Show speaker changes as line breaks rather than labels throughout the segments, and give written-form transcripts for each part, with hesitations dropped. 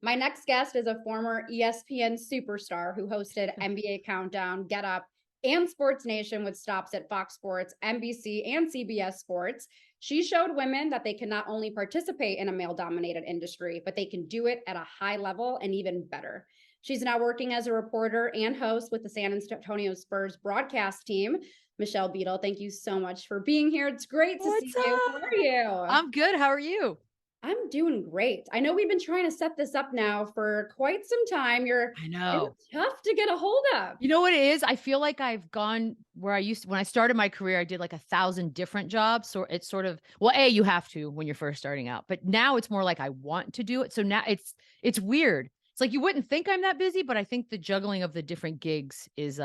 My next guest is a former ESPN superstar who hosted NBA Countdown, Get Up, and Sports Nation with stops at Fox Sports, NBC, and CBS Sports. She showed women that they can not only participate in a male dominated industry, but they can do it at a high level and even better. She's now working as a reporter and host with the San Antonio Spurs broadcast team. Michelle Beadle, thank you so much for being here. It's great to see
What's
you. How are
up?
you?
I'm good. How are you?
I'm doing great. I know we've been trying to set this up now for quite some time. You're
I
kind
know.
of tough to get a hold of.
You know what it is? I feel like I've gone where I used to when I started my career, I did like 1,000 different jobs. So it's sort of well, A, you have to when you're first starting out, but now it's more like I want to do it. So now it's weird. It's like you wouldn't think I'm that busy, but I think the juggling of the different gigs is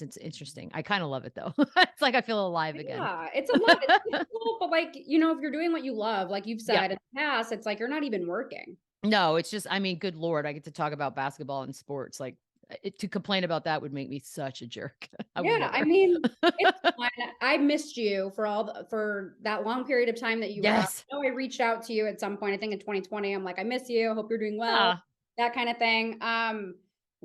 it's interesting. I kind of love it though. It's like I feel alive again.
Yeah, it's a lot. It's difficult, but if you're doing what you love, like you've
Yep.
said in the past, it's like you're not even working.
No, it's just I mean, good lord, I get to talk about basketball and sports, like, to complain about that would make me such a jerk. I would
Yeah, I
never.
mean, it's fine. I missed you for that long period of time that you were out.
Yes.
I know I reached out to you at some point, I think in 2020. I'm like, I miss you. Hope you're doing well.
Ah,
That kind of thing.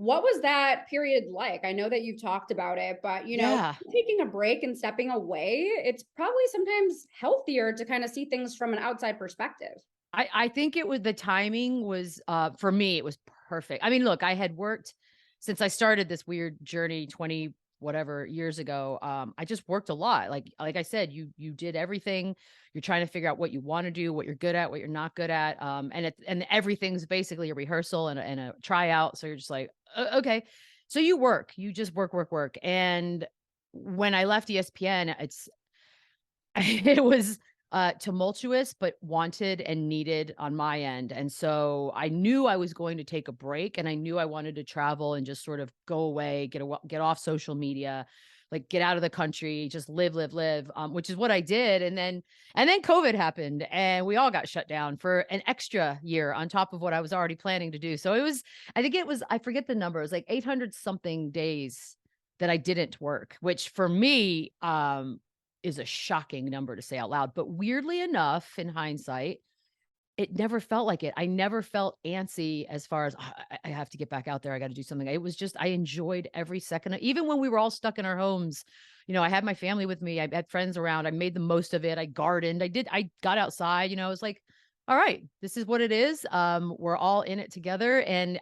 What was that period like? I know that you've talked about it, but
yeah.
taking a break and stepping away, it's probably sometimes healthier to kind of see things from an outside perspective.
I think it was the timing was, for me, it was perfect. I mean, look, I had worked since I started this weird journey 20 whatever years ago. I just worked a lot. Like I said, you did everything. You're trying to figure out what you want to do, what you're good at, what you're not good at. And everything's basically a rehearsal and a tryout. So you're just like, okay. So you work, you just work, work, work. And when I left ESPN, it was, tumultuous, but wanted and needed on my end, and so I knew I was going to take a break, and I knew I wanted to travel and just sort of go away, get off social media, like, get out of the country, just live, live, live, which is what I did, and then COVID happened, and we all got shut down for an extra year on top of what I was already planning to do, so it was I think it was I forget the number, it was like 800 something days that I didn't work, which for me, is a shocking number to say out loud, but weirdly enough, in hindsight, it never felt like it. I never felt antsy as far as, I have to get back out there, I gotta do something." It was just I enjoyed every second of even when we were all stuck in our homes, I had my family with me, I had friends around, I made the most of it, I gardened, I got outside, I was like, "All right, this is what it is, we're all in it together," and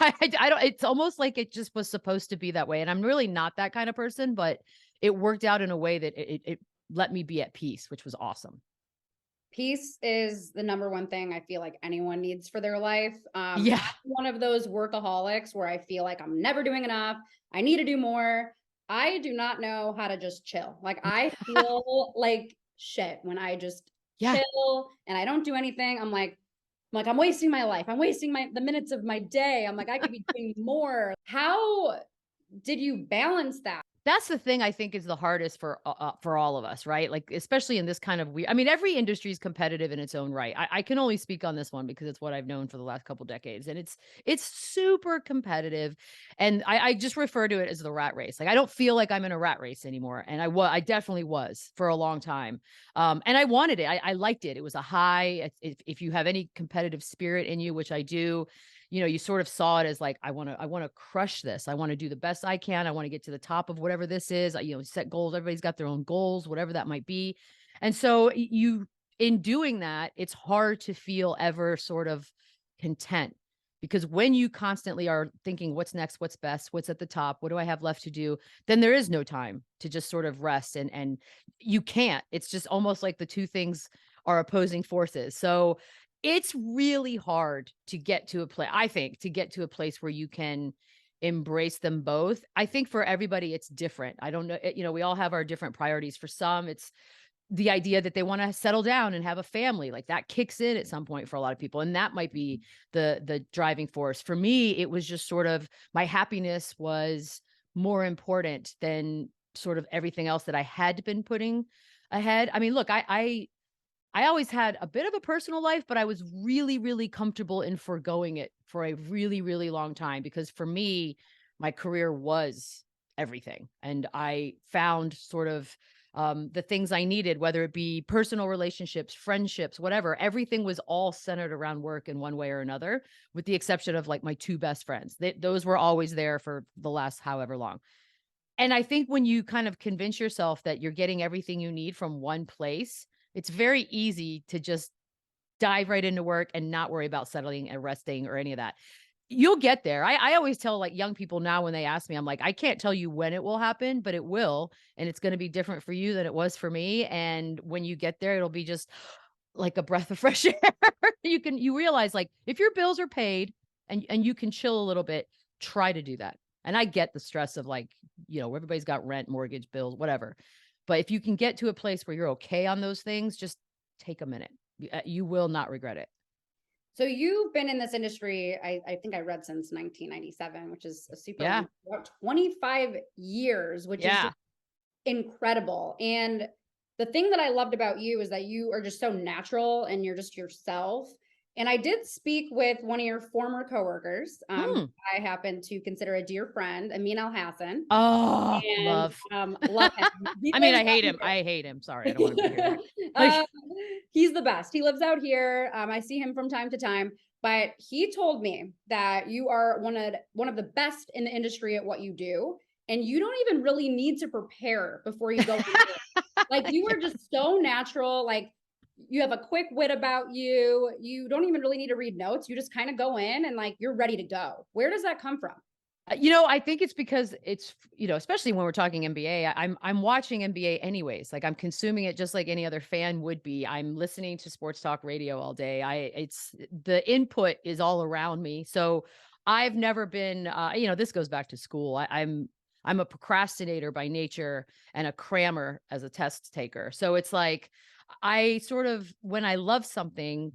I don't it's almost like it just was supposed to be that way, and I'm really not that kind of person, but it worked out in a way that it let me be at peace, which was awesome.
Peace is the number one thing I feel like anyone needs for their life.
Yeah.
I'm one of those workaholics where I feel like I'm never doing enough. I need to do more. I do not know how to just chill. Like I feel like shit when I just
Yeah.
chill and I don't do anything. I'm like I'm wasting my life. I'm wasting the minutes of my day. I'm like I could be doing more. How did you balance that?
That's the thing I think is the hardest for all of us, right? Like, especially in this kind of weird I mean, every industry is competitive in its own right. I can only speak on this one because it's what I've known for the last couple decades, and it's super competitive, and I just refer to it as the rat race. Like, I don't feel like I'm in a rat race anymore, and I definitely was for a long time, and I wanted it. I liked it. It was a high. If you have any competitive spirit in you, which I do, you sort of saw it as like, I wanna crush this. I wanna do the best I can. I wanna get to the top of whatever this is. Set goals. Everybody's got their own goals, whatever that might be. And so in doing that, it's hard to feel ever sort of content because when you constantly are thinking, what's next, what's best, what's at the top, what do I have left to do? Then there is no time to just sort of rest and you can't. It's just almost like the two things are opposing forces. So it's really hard to get to a place I think, to get to a place where you can embrace them both. I think for everybody, it's different. I don't know, we all have our different priorities. For some, it's the idea that they wanna settle down and have a family, like, that kicks in at some point for a lot of people, and that might be the driving force. For me, it was just sort of my happiness was more important than sort of everything else that I had been putting ahead. I mean, look, I always had a bit of a personal life, but I was really, really comfortable in foregoing it for a really, really long time because for me, my career was everything. And I found sort of the things I needed, whether it be personal relationships, friendships, whatever. Everything was all centered around work in one way or another, with the exception of like my two best friends. Those were always there for the last however long. And I think when you kind of convince yourself that you're getting everything you need from one place, it's very easy to just dive right into work and not worry about settling and resting or any of that. You'll get there. I always tell like young people now when they ask me, I'm like, I can't tell you when it will happen, but it will. And it's going to be different for you than it was for me. And when you get there, it'll be just like a breath of fresh air. You realize like if your bills are paid and you can chill a little bit, try to do that. And I get the stress of like, everybody's got rent, mortgage, bills, whatever. But if you can get to a place where you're okay on those things, just take a minute. You will not regret it.
So you've been in this industry, I think I read since 1997, which is a super
Yeah.
long, 25 years, which is
Yeah.
just incredible. And the thing that I loved about you is that you are just so natural and you're just yourself. And I did speak with one of your former coworkers.
Hmm.
I happen to consider a dear friend, Amin Al Hassan,
Oh,
and
love.
love him. He
I mean,
lives
I
out
hate him.
here.
I hate him. Sorry, I don't want to be here.
Um,
Like,
he's the best. He lives out here. I see him from time to time, but he told me that you are one of the best in the industry at what you do, and you don't even really need to prepare before you go into it. Like you are just so natural. Like you have a quick wit about you. You don't even really need to read notes. You just kind of go in and like you're ready to go. Where does that come from?
I think it's because it's, especially when we're talking NBA, I'm watching NBA anyways. Like I'm consuming it just like any other fan would be. I'm listening to sports talk radio all day. It's the input is all around me. So I've never been, this goes back to school. I'm a procrastinator by nature and a crammer as a test taker. So it's like I sort of when I love something,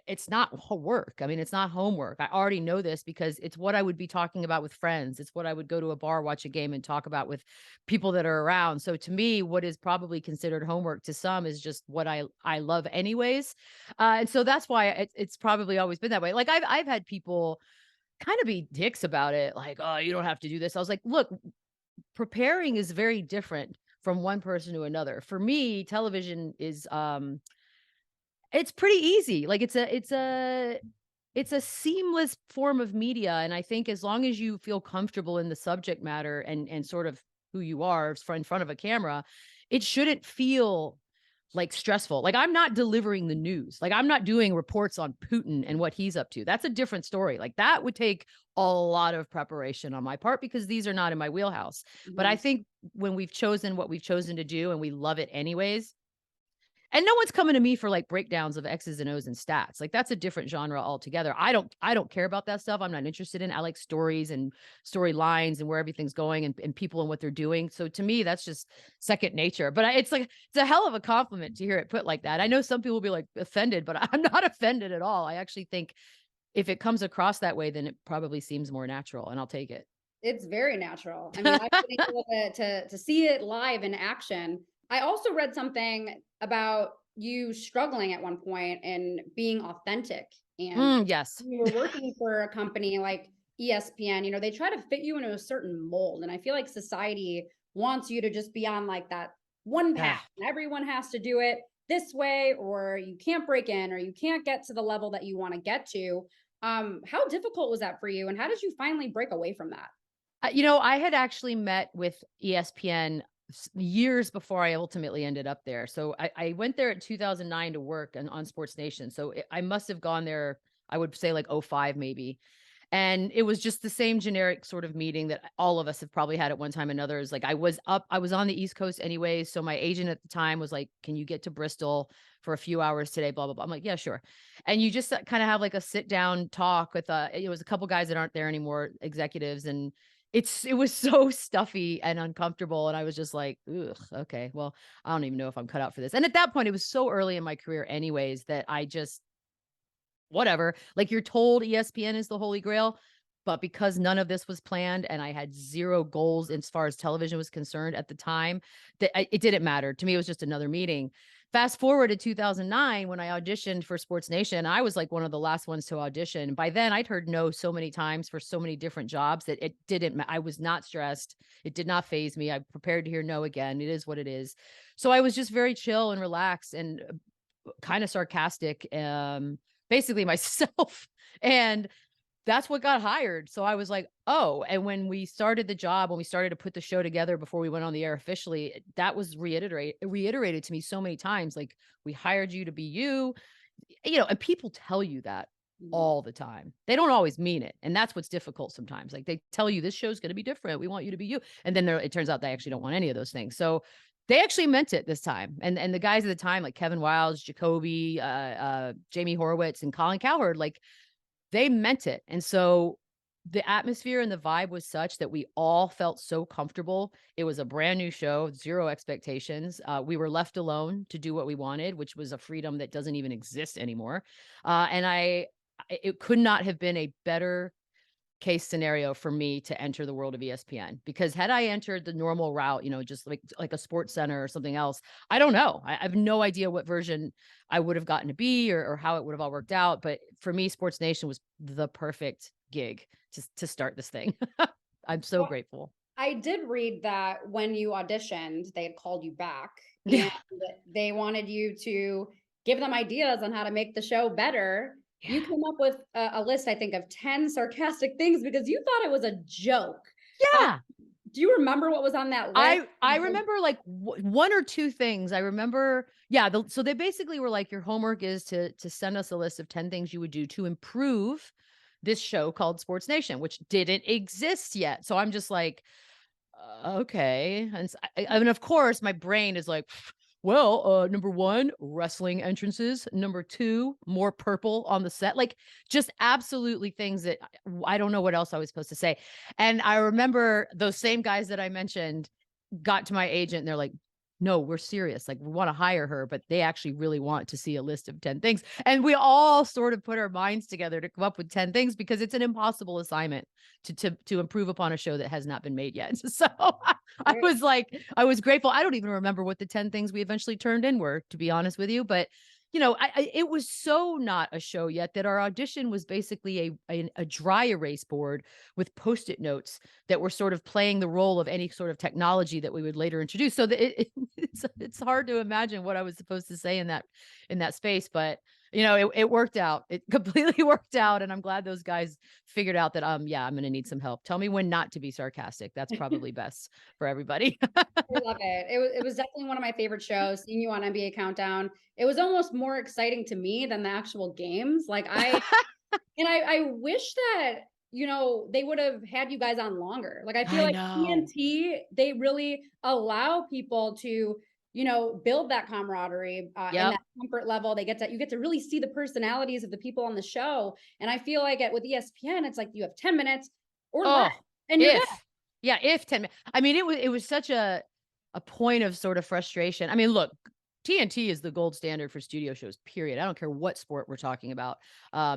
it's not work. I mean, it's not homework. I already know this because it's what I would be talking about with friends. It's what I would go to a bar, watch a game, and talk about with people that are around. So to me, what is probably considered homework to some is just what I love anyways. And so that's why it's probably always been that way. Like I've had people kind of be dicks about it, like, oh, you don't have to do this. I was like, look, preparing is very different from one person to another. For me, television is it's pretty easy. Like it's a seamless form of media, and I think as long as you feel comfortable in the subject matter and sort of who you are in front of a camera, it shouldn't feel like stressful. Like I'm not delivering the news. Like I'm not doing reports on Putin and what he's up to. That's a different story. Like that would take a lot of preparation on my part because these are not in my wheelhouse. But I
Mhm.
think when we've chosen what we've chosen to do and we love it anyways, and no one's coming to me for like breakdowns of X's and O's and stats. Like that's a different genre altogether. I don't care about that stuff. I'm not interested in. I like stories and storylines and where everything's going and people and what they're doing. So to me, that's just second nature. But it's like it's a hell of a compliment to hear it put like that. I know some people will be like offended, but I'm not offended at all. I actually think if it comes across that way, then it probably seems more natural and I'll take it.
It's very natural. I mean, I've been able to see it live in action. I also read something about you struggling at one point and being authentic. And
Yes.
you were working for a company like ESPN, they try to fit you into a certain mold. And I feel like society wants you to just be on like that one path.
Ah.
And everyone has to do it this way, or you can't break in, or you can't get to the level that you want to get to. How difficult was that for you? And how did you finally break away from that?
I had actually met with ESPN years before I ultimately ended up there. So I went there in 2009 to work on Sports Nation. So I must have gone there, I would say like '05 maybe. And it was just the same generic sort of meeting that all of us have probably had at one time or another. Is like I was on the East Coast anyways. So my agent at the time was like, can you get to Bristol for a few hours today? Blah, blah, blah. I'm like, yeah, sure. And you just kind of have like a sit down talk with it was a couple guys that aren't there anymore, executives, and it was so stuffy and uncomfortable, and I was just like, "Ugh, okay, well, I don't even know if I'm cut out for this." And at that point, it was so early in my career anyways that I just whatever. Like you're told ESPN is the holy grail, but because none of this was planned and I had zero goals as far as television was concerned at the time, it didn't matter. To me, it was just another meeting. Fast forward to 2009 when I auditioned for Sports Nation, I was like one of the last ones to audition. By then, I'd heard no so many times for so many different jobs that it didn't I was not stressed. It did not phase me. I prepared to hear no again. It is what it is. So I was just very chill and relaxed and kind of sarcastic, basically myself. And that's what got hired. So I was like, oh, and when we started the job, when we started to put the show together before we went on the air officially, that was reiterated to me so many times. Like, we hired you to be you, and people tell you that
Mhm.
all the time. They don't always mean it. And that's what's difficult sometimes. Like, they tell you this show's going to be different. We want you to be you. And then it turns out they actually don't want any of those things. So they actually meant it this time. And the guys at the time, like Kevin Wiles, Jacoby, Jamie Horowitz, and Colin Cowherd, like, they meant it. And so the atmosphere and the vibe was such that we all felt so comfortable. It was a brand new show, zero expectations. We were left alone to do what we wanted, which was a freedom that doesn't even exist anymore. It could not have been a better case scenario for me to enter the world of ESPN, because had I entered the normal route, just like a sports center or something else, I don't know. I have no idea what version I would have gotten to be, or how it would have all worked out. But for me, Sports Nation was the perfect gig to start this thing. I'm so
Well,
grateful.
I did read that when you auditioned, they had called you back
Yeah.
and they wanted you to give them ideas on how to make the show better. You
Yeah.
came up with a list, I think, of 10 sarcastic things because you thought it was a joke. Uh,
Yeah.
do you remember what was on that list?
I remember like one or two things. I remember, yeah. So they basically were like, your homework is to send us a list of 10 things you would do to improve this show called Sports Nation, which didn't exist yet. So I'm just like, okay. I mean, of course, my brain is like, well, number one, wrestling entrances. Number two, more purple on the set. Like, just absolutely things that I don't know what else I was supposed to say. And I remember those same guys that I mentioned got to my agent and they're like, no, we're serious. Like, we want to hire her, but they actually really want to see a list of 10 things. And we all sort of put our minds together to come up with 10 things, because it's an impossible assignment to improve upon a show that has not been made yet. So I
Right.
was like, I was grateful. I don't even remember what the 10 things we eventually turned in were, to be honest with you. But it was so not a show yet that our audition was basically a dry erase board with Post-it notes that were sort of playing the role of any sort of technology that we would later introduce. So it's hard to imagine what I was supposed to say in that space, but it worked out. It completely worked out, and I'm glad those guys figured out that yeah, I'm going to need some help. Tell me when not to be sarcastic. That's probably best for everybody.
I love it. It was definitely one of my favorite shows, seeing you on NBA Countdown. It was almost more exciting to me than the actual games. I wish that, they would have had you guys on longer. Like, I feel
I
like
know.
TNT, they really allow people to, build that camaraderie and
Yep.
that comfort level. You get to really see the personalities of the people on the show. And I feel like with ESPN, it's like you have 10 minutes or less
Oh,
and you're done.
if. Yeah, if 10 min I mean, it was such a point of sort of frustration. I mean, look, TNT is the gold standard for studio shows, period. I don't care what sport we're talking about.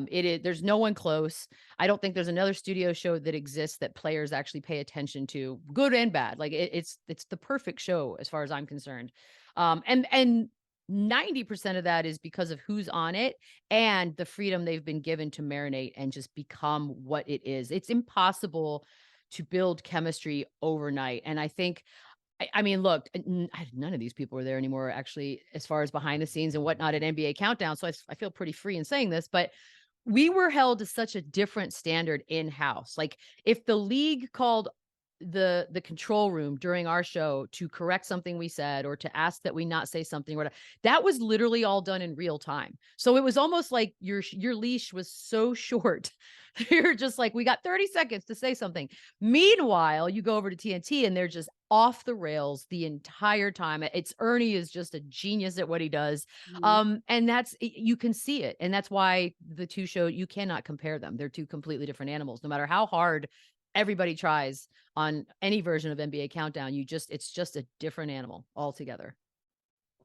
It is there's no one close. I don't think there's another studio show that exists that players actually pay attention to, good and bad. Like, it's the perfect show as far as I'm concerned. And 90% of that is because of who's on it and the freedom they've been given to marinate and just become what it is. It's impossible to build chemistry overnight. And I think, I mean, look, none of these people are there anymore, actually, as far as behind the scenes and whatnot at NBA Countdown. So I feel pretty free in saying this, but we were held to such a different standard in house. Like, if the league called the control room during our show to correct something we said or to ask that we not say something, or that was literally all done in real time. So it was almost like your leash was so short. You're just like, we got 30 seconds to say something. Meanwhile, you go over to TNT and they're just off the rails the entire time. It's Ernie is just a genius at what he does.
Mhm.
And you can see it. And that's why the two show, you cannot compare them. They're two completely different animals. No matter how hard everybody tries on any version of NBA Countdown, it's just a different animal altogether.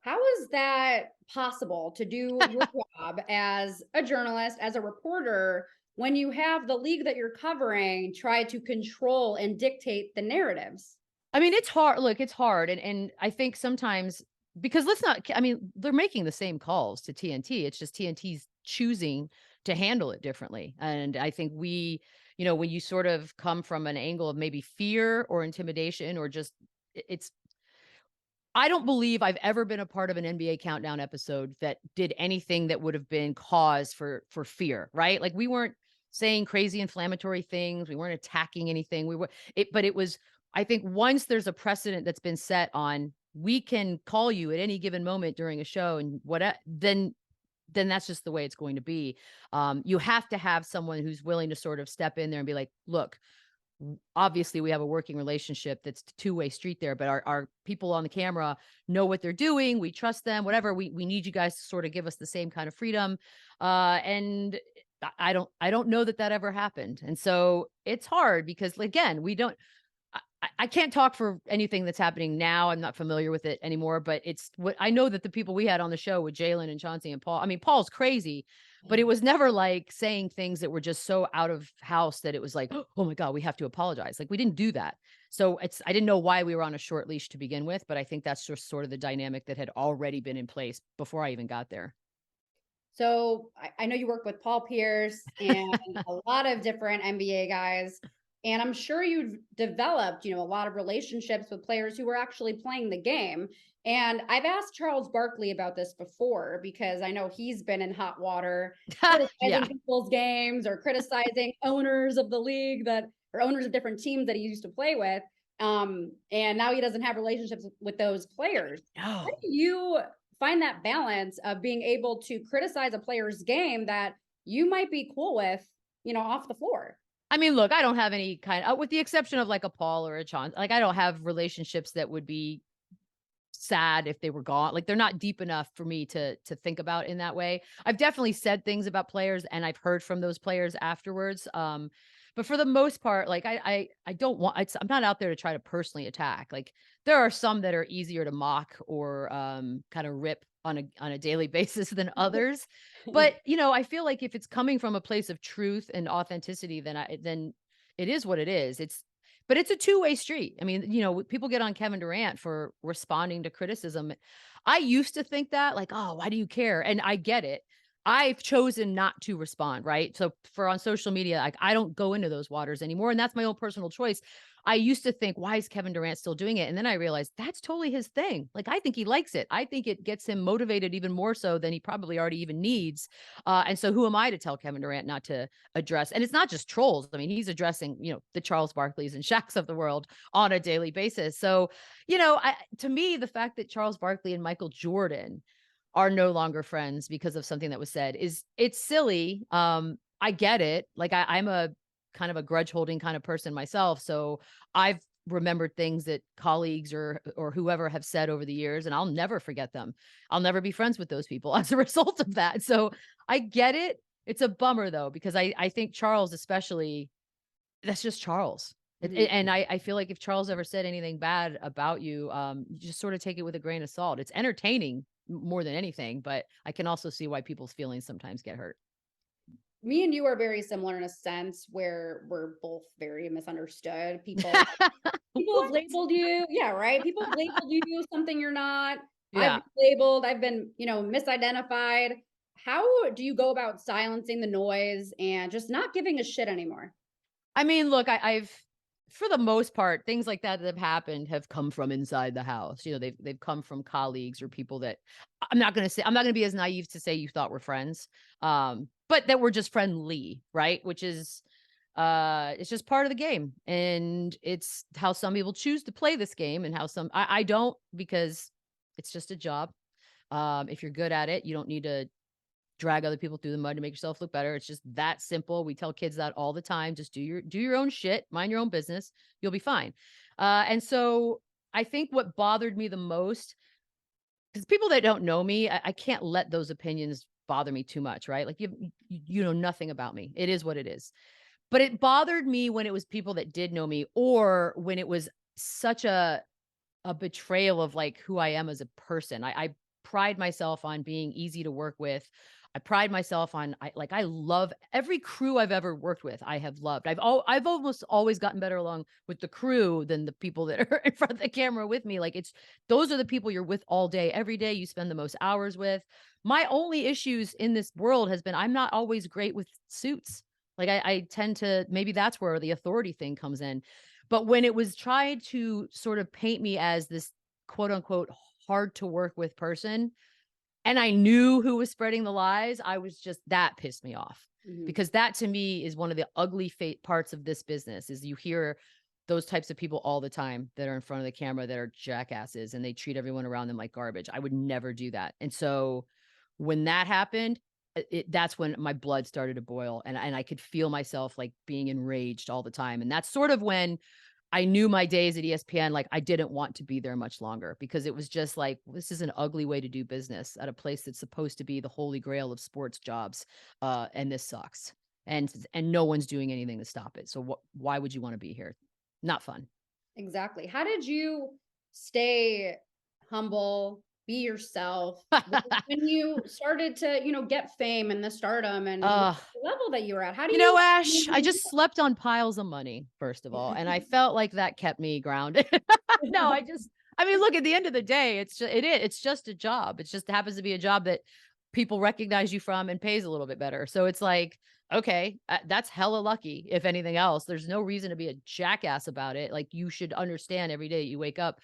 How is that possible to do your job as a journalist, as a reporter, when you have the league that you're covering try to control and dictate the narratives?
I mean, it's hard. Look, it's hard. And I think sometimes because let's not, I mean, they're making the same calls to TNT. It's just TNT's choosing to handle it differently. And I think when you sort of come from an angle of maybe fear or intimidation or just, it's, I don't believe I've ever been a part of an NBA countdown episode that did anything that would have been cause for fear, right? Like we weren't saying crazy inflammatory things, we weren't attacking anything. But it was, I think once there's a precedent that's been set on we can call you at any given moment during a show and then that's just the way it's going to be. You have to have someone who's willing to sort of step in there and be like, look, obviously we have a working relationship that's two-way street there, but our people on the camera know what they're doing. We trust them, whatever. We need you guys to sort of give us the same kind of freedom. And I don't know that ever happened. And so it's hard because again, we don't, I can't talk for anything that's happening now. I'm not familiar with it anymore, but it's what I know that the people we had on the show with Jalen and Chauncey and Paul, I mean, Paul's crazy, but it was never like saying things that were just so out of house that it was like, oh my God, we have to apologize. Like we didn't do that. So I didn't know why we were on a short leash to begin with, but I think that's just sort of the dynamic that had already been in place before I even got there.
So I know you work with Paul Pierce and a lot of different NBA guys. And I'm sure you've developed, a lot of relationships with players who were actually playing the game. And I've asked Charles Barkley about this before because I know he's been in hot water
Yeah.
criticizing people's games or criticizing owners of the league or owners of different teams that he used to play with. And now he doesn't have relationships with those players. How
No.
do you find that balance of being able to criticize a player's game that you might be cool with, off the floor?
I mean, look, I don't have any with the exception of like a Paul or a Chauncey, like I don't have relationships that would be sad if they were gone. Like they're not deep enough for me to think about in that way. I've definitely said things about players and I've heard from those players afterwards. But for the most part, like I don't want I'm not out there to try to personally attack. Like there are some that are easier to mock or kind of rip on a daily basis than others. But I feel like if it's coming from a place of truth and authenticity, then it is what it is. But it's a two-way street. I mean, people get on Kevin Durant for responding to criticism. I used to think that like, "Oh, why do you care?" And I get it. I've chosen not to respond, right? So for on social media, like I don't go into those waters anymore, and that's my own personal choice. I used to think, why is Kevin Durant still doing it? And then I realized that's totally his thing. Like I think he likes it. I think it gets him motivated even more so than he probably already even needs. And so who am I to tell Kevin Durant not to address? And it's not just trolls. I mean, he's addressing, the Charles Barkleys and Shaqs of the world on a daily basis. So, to me, the fact that Charles Barkley and Michael Jordan are no longer friends because of something that was said it's silly. I get it. Like I'm a kind of a grudge holding kind of person myself. So I've remembered things that colleagues or whoever have said over the years, and I'll never forget them. I'll never be friends with those people as a result of that. So I get it. It's a bummer though, because I think Charles especially, that's just Charles. And I feel like if Charles ever said anything bad about you, you just sort of take it with a grain of salt. It's entertaining more than anything, but I can also see why people's feelings sometimes get hurt.
Me and you are very similar in a sense where we're both very misunderstood. People have
What?
labeled you. Yeah, right. People have labeled you something you're not. I've
Yeah.
been labeled, I've been, misidentified. How do you go about silencing the noise and just not giving a shit anymore?
I mean, look, I've for the most part, things like that have happened have come from inside the house. They've come from colleagues or people that I'm not gonna be as naive to say you thought we're friends. But that we're just friendly, right? Which is it's just part of the game. And it's how some people choose to play this game and how I don't, because it's just a job. If you're good at it, you don't need to drag other people through the mud to make yourself look better. It's just that simple. We tell kids that all the time. Just do your own shit, mind your own business. You'll be fine. And so I think what bothered me the most, because people that don't know me, I can't let those opinions bother me too much, right? Like you know nothing about me. It is what it is. But it bothered me when it was people that did know me, or when it was such a betrayal of like who I am as a person. I pride myself on being easy to work with. I pride myself on, I love every crew I've ever worked with. I have loved. I've almost always gotten better along with the crew than the people that are in front of the camera with me. Like those are the people you're with all day, every day. You spend the most hours with. My only issues in this world has been I'm not always great with suits. Like I tend to, maybe that's where the authority thing comes in. But when it was tried to sort of paint me as this quote unquote hard to work with person, and I knew who was spreading the lies, I was just, that pissed me off,
Mhm.
because that to me is one of the ugly parts of this business is you hear those types of people all the time that are in front of the camera that are jackasses and they treat everyone around them like garbage. I would never do that. And so when that happened, that's when my blood started to boil, and I could feel myself like being enraged all the time. And that's sort of when I knew my days at ESPN, like I didn't want to be there much longer, because it was just like, this is an ugly way to do business at a place that's supposed to be the holy grail of sports jobs. And this sucks. And no one's doing anything to stop it. So why would you want to be here? Not fun.
Exactly. How did you stay humble, be yourself when you started to, get fame and the stardom and
uh
the level that you were at? How do
You know,
you
Ash, I just slept on piles of money, first of all, and I felt like that kept me grounded. No, I mean, look, at the end of the day, it's just a job. It just happens to be a job that people recognize you from and pays a little bit better. So it's like, okay, that's hella lucky. If anything else, there's no reason to be a jackass about it. Like, you should understand every day you wake up,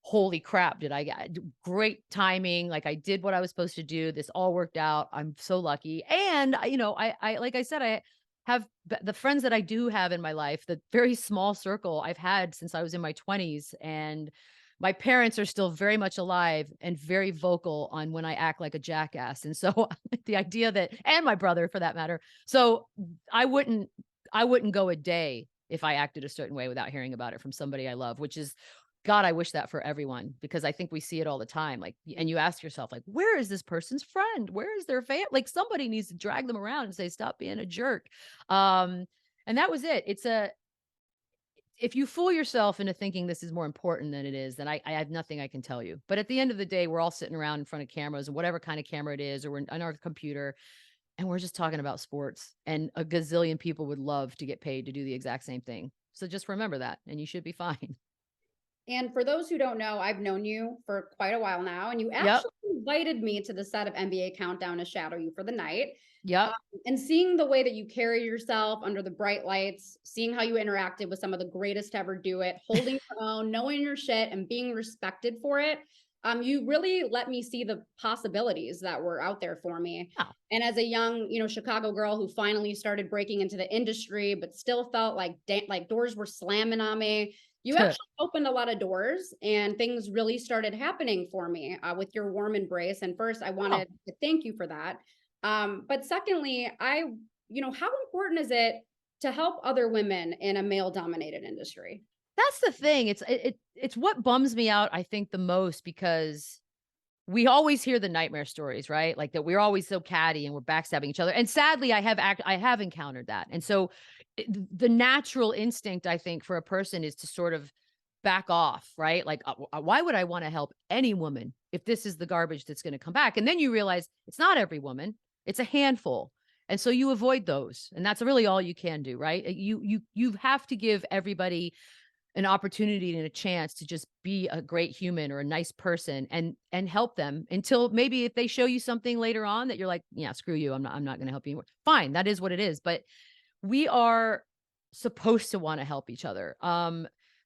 holy crap, did I get great timing? Like, I did what I was supposed to do. This all worked out. I'm so lucky. And like I said, I have the friends that I do have in my life, the very small circle I've had since I was in my 20s. And my parents are still very much alive and very vocal on when I act like a jackass. And so the idea that, and my brother for that matter. So I wouldn't, I wouldn't go a day if I acted a certain way without hearing about it from somebody I love, which is, God, I wish that for everyone, because I think we see it all the time. Like, and you ask yourself, like, where is this person's friend? Where is their fan? Like, somebody needs to drag them around and say, stop being a jerk. Um, and that was it. If you fool yourself into thinking this is more important than it is, then I have nothing I can tell you. But at the end of the day, we're all sitting around in front of cameras, and whatever kind of camera it is, or we're on our computer, and we're just talking about sports. And a gazillion people would love to get paid to do the exact same thing. So just remember that, and you should be fine.
And for those who don't know, I've known you for quite a while now, and you
Yep.
actually invited me to the set of NBA Countdown to shadow you for the night.
Yep.
And seeing the way that you carry yourself under the bright lights, seeing how you interacted with some of the greatest to ever do it, holding your own, knowing your shit, and being respected for it, you really let me see the possibilities that were out there for me.
Oh.
And as a young, Chicago girl who finally started breaking into the industry, but still felt like doors were slamming on me, you actually opened a lot of doors, and things really started happening for me with your warm embrace. And first, I
Oh.
wanted to thank you for that. But secondly, how important is it to help other women in a male dominated industry?
That's the thing. It's what bums me out, I think, the most, because we always hear the nightmare stories, right? Like that we're always so catty and we're backstabbing each other. And sadly, I have encountered that. And so the natural instinct, I think, for a person is to sort of back off, right? Like, why would I want to help any woman if this is the garbage that's going to come back? And then you realize it's not every woman, it's a handful. And so you avoid those. And that's really all you can do, right? You have to give everybody an opportunity and a chance to just be a great human or a nice person, and help them until maybe if they show you something later on that you're like, yeah, screw you. I'm not going to help you anymore. Fine. That is what it is. But we are supposed to want to help each other.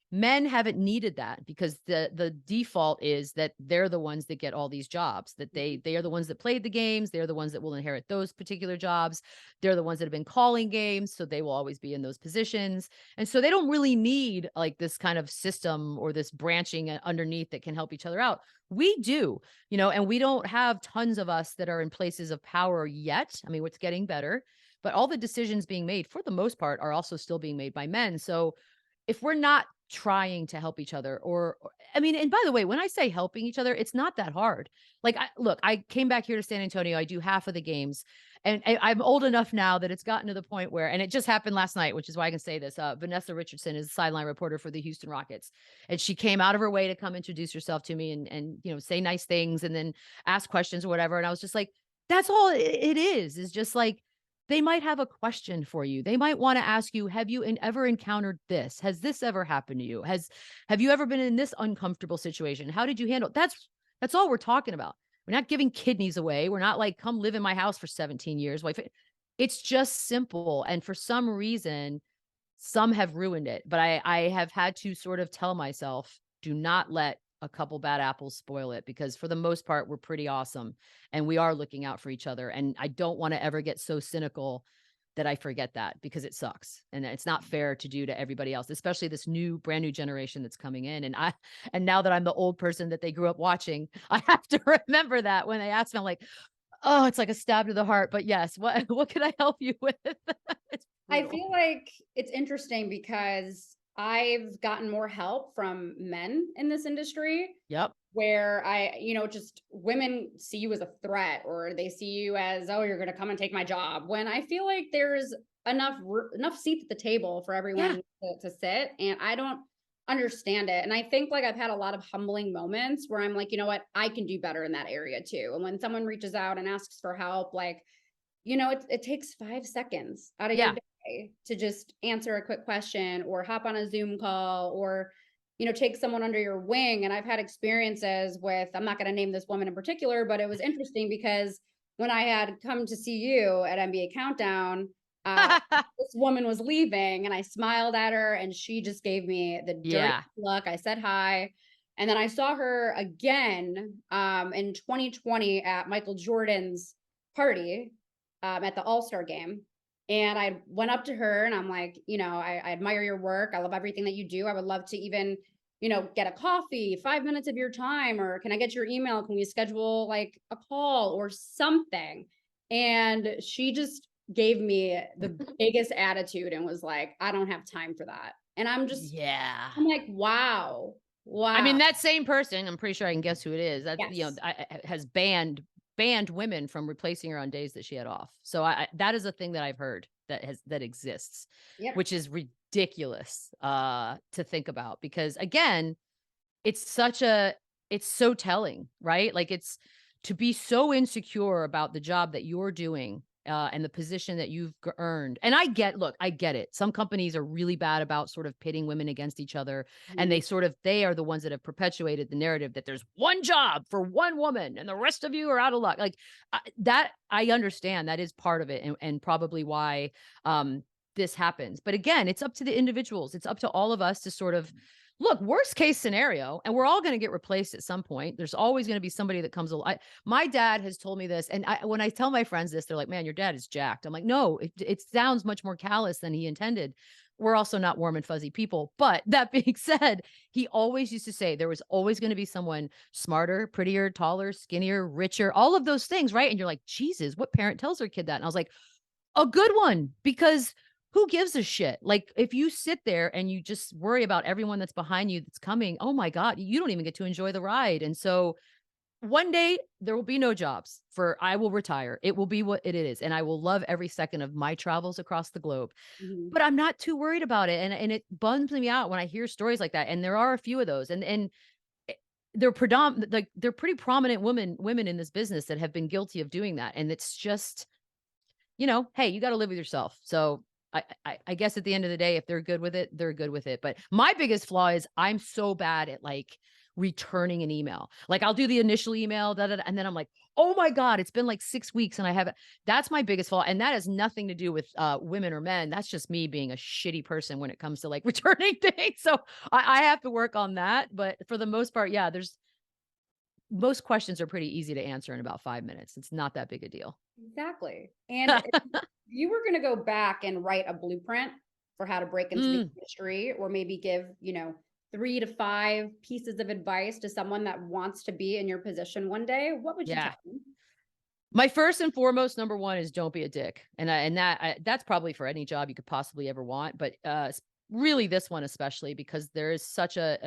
Men haven't needed that, because the default is that they're the ones that get all these jobs, that they are the ones that played the games, they're the ones that will inherit those particular jobs, they're the ones that have been calling games, so they will always be in those positions. And so they don't really need like this kind of system or this branching underneath that can help each other out. We do, and we don't have tons of us that are in places of power yet. I mean, it's getting better, but all the decisions being made for the most part are also still being made by men. So if we're not trying to help each other, I mean, and by the way, when I say helping each other, it's not that hard. Like, look, I came back here to San Antonio. I do half of the games, and I'm old enough now that it's gotten to the point where, and it just happened last night, which is why I can say this. Vanessa Richardson is a sideline reporter for the Houston Rockets, and she came out of her way to come introduce herself to me and say nice things and then ask questions or whatever. And I was just like, That's all it is just like, they might have a question for you. They might wanna ask you, "Have you ever encountered this? Has this ever happened to you? Have you ever been in this uncomfortable situation? How did you handle?" That's all we're talking about. We're not giving kidneys away. We're not like, "Come live in my house for 17 years." It's just simple, and for some reason, some have ruined it, but I have had to sort of tell myself, "Do not let a couple bad apples spoil it," because for the most part, we're pretty awesome, and we are looking out for each other, and I don't wanna ever get so cynical that I forget that because it sucks, and it's not fair to do to everybody else, especially this brand new generation that's coming in, and now that I'm the old person that they grew up watching, I have to remember that when they ask me, I'm like, "Oh, it's like a stab to the heart," but yes, what what can I help you with? It's
I
brutal.
feel like it's interesting because I've gotten more help from men in this industry
Yep.
where just women see you as a threat or they see you as, oh, you're going to come and take my job. When I feel like there's enough seats at the table for
Yeah.
everyone to sit, and I don't understand it. And I think like I've had a lot of humbling moments where I'm like, you know what, I can do better in that area too. And when someone reaches out and asks for help, like, it takes 5 seconds out of your
Yeah.
day to just answer a quick question or hop on a Zoom call or, take someone under your wing. And I've had experiences with, I'm not going to name this woman in particular, but it was interesting because when I had come to see you at NBA Countdown, this woman was leaving and I smiled at her and she just gave me the dirty
Yeah.
look. I said hi. And then I saw her again in 2020 at Michael Jordan's party at the All-Star game. And I went up to her and I'm like, I admire your work. I love everything that you do. I would love to even, get a coffee, 5 minutes of your time, or can I get your email? Can we schedule like a call or something? And she just gave me the biggest attitude and was like, I don't have time for that. And
Yeah.
I'm like, wow,
I
wow.
mean, that same person, I'm pretty sure I can guess who it is. That,
Yes.
has banned women from replacing her on days that she had off. So that is a thing that I've heard that exists,
Yep.
which is ridiculous to think about because again, it's it's so telling, right? Like it's to be so insecure about the job that you're doing, and the position that you've earned. And I get it. Some companies are really bad about sort of pitting women against each other. And
Mhm.
they are the ones that have perpetuated the narrative that there's one job for one woman and the rest of you are out of luck. Like that, I understand that is part of it and probably why, this happens. But again, it's up to the individuals. It's up to all of us to sort of look, worst case scenario, and we're all going to get replaced at some point. There's always going to be somebody that comes along. My dad has told me this, and when I tell my friends this, they're like, "Man, your dad is jacked." I'm like, "No, it sounds much more callous than he intended." We're also not warm and fuzzy people. But that being said, he always used to say there was always going to be someone smarter, prettier, taller, skinnier, richer, all of those things, right? And you're like, Jesus, what parent tells their kid that? And I was like, a good one, because who gives a shit? Like, if you sit there and you just worry about everyone that's behind you that's coming, oh my God, you don't even get to enjoy the ride. And so one day there will be no jobs for I will retire. It will be what it is. And I will love every second of my travels across the globe.
Mhm.
But I'm not too worried about it. And it bums me out when I hear stories like that. And there are a few of those. And eh, they're like they're pretty prominent women in this business that have been guilty of doing that. And it's just hey, you gotta live with yourself. So I guess at the end of the day, if they're good with it, they're good with it. But my biggest flaw is I'm so bad at like returning an email. Like I'll do the initial email, da, da, da, and then I'm like, oh my God, it's been like 6 weeks and I haven't. That's my biggest flaw. And that has nothing to do with women or men. That's just me being a shitty person when it comes to like returning things. So I have to work on that. But for the most part, yeah, there's most questions are pretty easy to answer in about 5 minutes. It's not that big a deal.
Exactly. And if you were going to go back and write a blueprint for how to break into the
Mm,
industry, or maybe give, 3 to 5 pieces of advice to someone that wants to be in your position one day, what would you tell
yeah.
them?
My first and foremost number 1 is don't be a dick, that's probably for any job you could possibly ever want, but, really this one especially because there is such a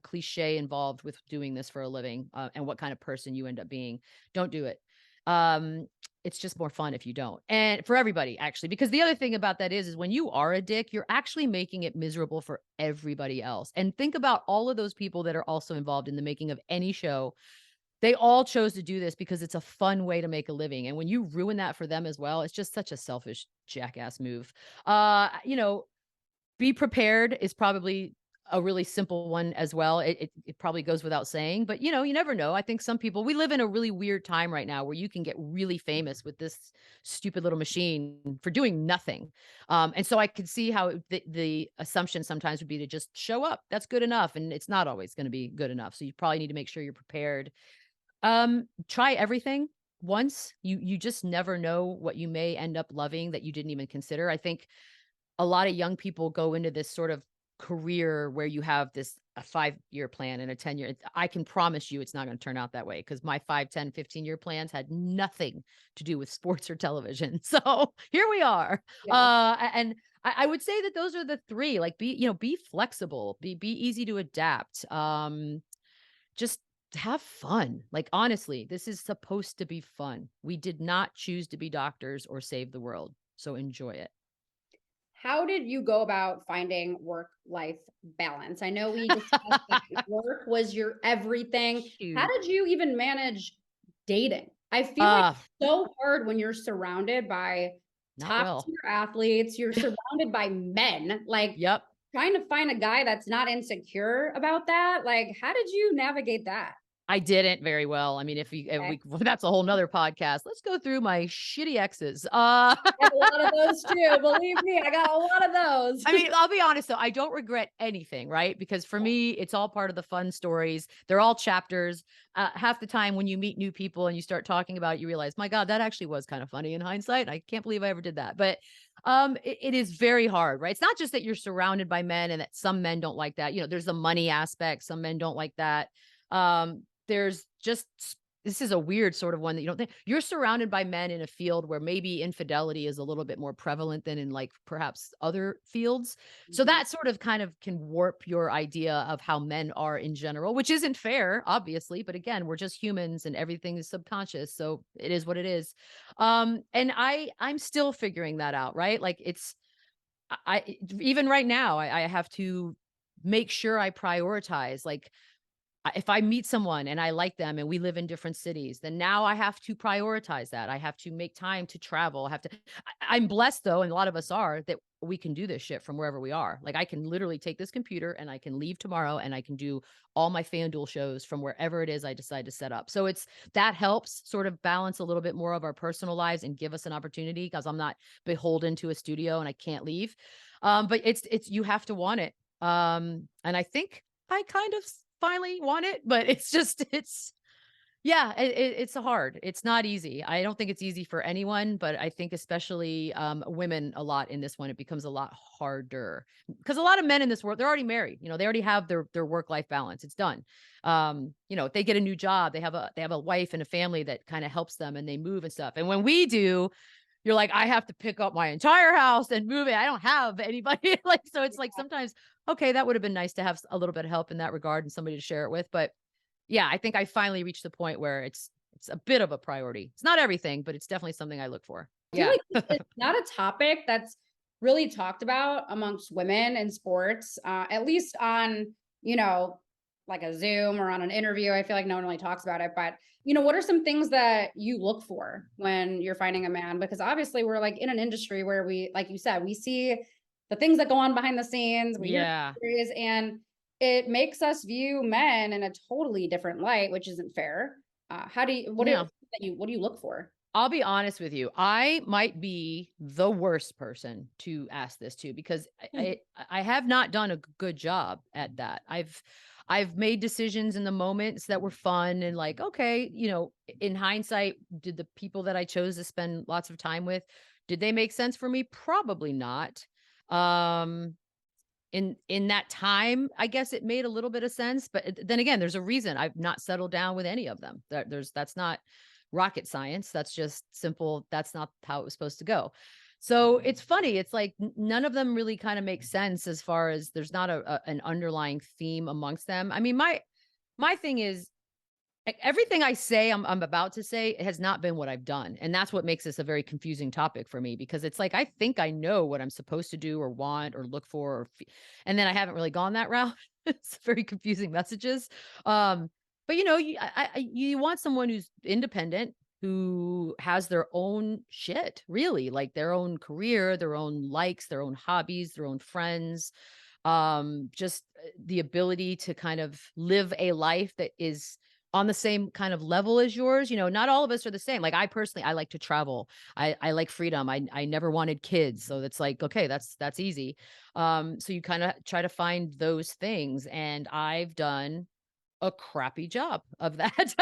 cliche involved with doing this for a living, and what kind of person you end up being. Don't do it. Um, it's just more fun if you don't, and for everybody actually, because the other thing about that is when you are a dick, you're actually making it miserable for everybody else, and think about all of those people that are also involved in the making of any show They all chose to do this because it's a fun way to make a living, and when you ruin that for them as well, it's just such a selfish jackass move. You know, be prepared is probably a really simple one as well. It probably goes without saying, but, you never know. I think some people we live in a really weird time right now where you can get really famous with this stupid little machine for doing nothing. And so I could see how the assumption sometimes would be to just show up. That's good enough, and it's not always gonna be good enough. So you probably need to make sure you're prepared. Try everything once. You just never know what you may end up loving that you didn't even consider. I think a lot of young people go into this sort of career where you have this a 5-year plan and a 10-year. I can promise you it's not going to turn out that way because my 5, 10, 15-year plans had nothing to do with sports or television. So here we are.
Yeah.
And I would say that those are the three. Like be flexible, be easy to adapt. Just have fun. Like honestly, this is supposed to be fun. We did not choose to be doctors or save the world. So enjoy it.
How did you go about finding work-life balance? I know we discussed that work was your everything. How
Shoot.
did you even manage dating? I feel like
Uh,
it's so hard when you're surrounded by
Not
top
well.
tier athletes, you're surrounded by men. Like
Yep.
trying to find a guy that's not insecure about that. Like, how did you navigate that?
I didn't very well. I mean, if
Okay.
we that's a whole nother podcast. Let's go through my shitty exes.
I have a lot of those too. Believe me, I got a lot of those.
I mean, I'll be honest though, I don't regret anything, right? Because for me, it's all part of the fun stories. They're all chapters. Half the time when you meet new people and you start talking about it, you realize, my God, that actually was kind of funny in hindsight. I can't believe I ever did that. But it is very hard, right? It's not just that you're surrounded by men and that some men don't like that. There's the money aspect. Some men don't like that. There's just this is a weird sort of one that you don't think you're surrounded by men in a field where maybe infidelity is a little bit more prevalent than in like perhaps other fields. So
Mhm.
that sort of kind of can warp your idea of how men are in general, which isn't fair, obviously. But again, we're just humans and everything is subconscious. So it is what it is. And I'm still figuring that out, right? Like even right now, I have to make sure I prioritize. Like if I meet someone and I like them and we live in different cities, then now I have to prioritize that. I have to make time to travel. I have to, I'm blessed though, and a lot of us are, that we can do this shit from wherever we are. Like I can literally take this computer and I can leave tomorrow and I can do all my FanDuel shows from wherever it is I decide to set up. So that helps sort of balance a little bit more of our personal lives and give us an opportunity because I'm not beholden to a studio and I can't leave. But you have to want it. And I think I kind of finally want it, but yeah, it's hard. It's not easy. I don't think it's easy for anyone, but I think especially women a lot in this one, it becomes a lot harder because a lot of men in this world, they're already married. They already have their work-life balance. It's done. They get a new job, they have a wife and a family that kind of helps them and they move and stuff. And when we do, you're like, I have to pick up my entire house and move it. I don't have anybody. Like, so it's like sometimes, okay, that would have been nice to have a little bit of help in that regard and somebody to share it with. But yeah, I think I finally reached the point where it's a bit of a priority. It's not everything, but it's definitely something I look for.
I feel
Yeah.
like it's not a topic that's really talked about amongst women in sports, at least on, you know, like a Zoom or on an interview. I feel like no one really talks about it. But, what are some things that you look for when you're finding a man? Because obviously we're like in an industry where we, like you said, we see the things that go on behind the scenes, we hear
Yeah.
stories, and it makes us view men in a totally different light, which isn't fair. How do you,
Yeah.
what do you look for?
I'll be honest with you. I might be the worst person to ask this to because I have not done a good job at that. I've made decisions in the moments that were fun and like, okay, in hindsight, did the people that I chose to spend lots of time with, did they make sense for me? Probably not. Um in that time, I guess it made a little bit of sense, but then again, there's a reason I've not settled down with any of them. That's not rocket science. That's just simple. That's not how it was supposed to go. So it's funny. It's like none of them really kind of make sense as far as there's not an underlying theme amongst them. I mean, my thing is everything I say I'm about to say has not been what I've done, and that's what makes this a very confusing topic for me because it's like I think I know what I'm supposed to do or want or look for, and then I haven't really gone that route. It's very confusing messages. But But you want someone who's independent, who has their own shit, really, like their own career, their own likes, their own hobbies, their own friends, just the ability to kind of live a life that is on the same kind of level as yours. Not all of us are the same. Like I personally, I like to travel. I like freedom. I never wanted kids. So it's like, okay, that's easy. So you kind of try to find those things. And I've done a crappy job of that.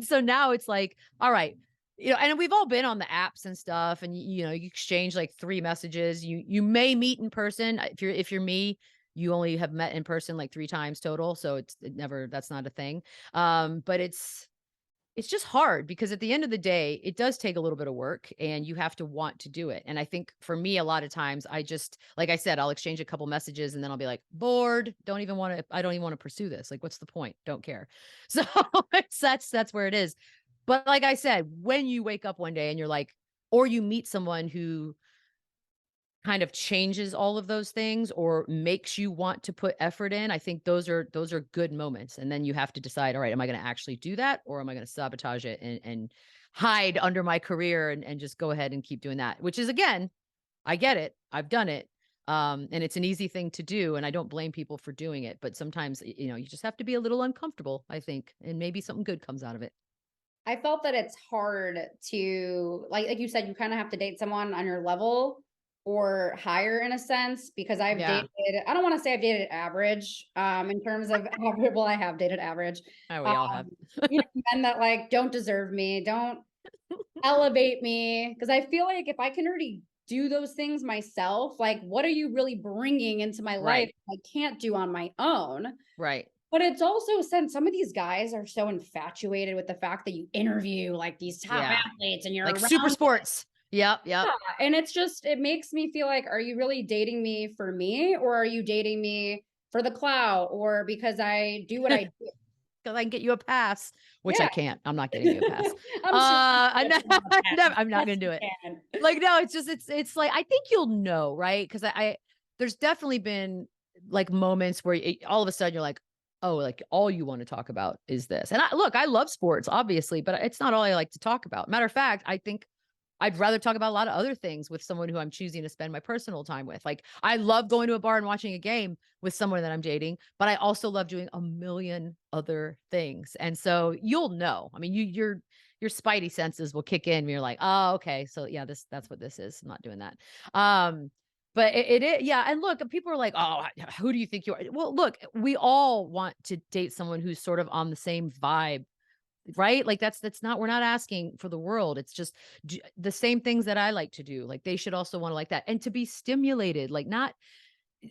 So now it's like, all right, and we've all been on the apps and stuff, and you exchange like 3 messages. You may meet in person. If you're me, you only have met in person like 3 times total. So that's not a thing. But it's just hard because at the end of the day, it does take a little bit of work and you have to want to do it. And I think for me, a lot of times like I said, I'll exchange a couple messages and then I'll be like, bored, I don't even want to pursue this. Like, what's the point? Don't care. So that's where it is. But like I said, when you wake up one day and you're like, or you meet someone who kind of changes all of those things or makes you want to put effort in, I think those are good moments. And then you have to decide, all right, am I going to actually do that, or am I going to sabotage it and hide under my career and just go ahead and keep doing that? Which is, again, I get it. I've done it. And it's an easy thing to do, and I don't blame people for doing it. But sometimes, you just have to be a little uncomfortable, I think, and maybe something good comes out of it.
I felt that it's hard to like you said, you kind of have to date someone on your level or higher in a sense, because I've
Yeah.
dated, I don't want to say I've dated average, in terms of average, well, I have dated average.
Oh, we
Um,
all have.
Men that like don't deserve me, don't elevate me, because I feel like if I can already do those things myself, like what are you really bringing into my life
Right.
I can't do on my own?
Right.
But it's also since some of these guys are so infatuated with the fact that you interview like these top
Yeah.
athletes and you're
Like super
around.
sports. Yep.
Yeah,
Yep.
and it makes me feel like, are you really dating me for me, or are you dating me for the clout, or because I do what I do?
Because I can get you a pass, which I
Yeah.
can't. I'm not getting you a pass.
I'm sure you
I
can
know,
get them on a pass.
I'm not
Yes,
gonna do
you
it.
can.
Like, no, it's like, I think you'll know, right? Because there's definitely been like moments where all of a sudden you're like, oh, like all you want to talk about is this. And I love sports, obviously, but it's not all I like to talk about. Matter of fact, I think I'd rather talk about a lot of other things with someone who I'm choosing to spend my personal time with. Like, I love going to a bar and watching a game with someone that I'm dating, but I also love doing a million other things. And so you'll know. I mean, your spidey senses will kick in. And you're like, oh, okay, so yeah, that's what this is. I'm not doing that. But yeah. And look, people are like, oh, who do you think you are? Well, look, we all want to date someone who's sort of on the same vibe, right? Like that's not, we're not asking for the world. It's just the same things that I like to do. Like they should also want to like that and to be stimulated, like not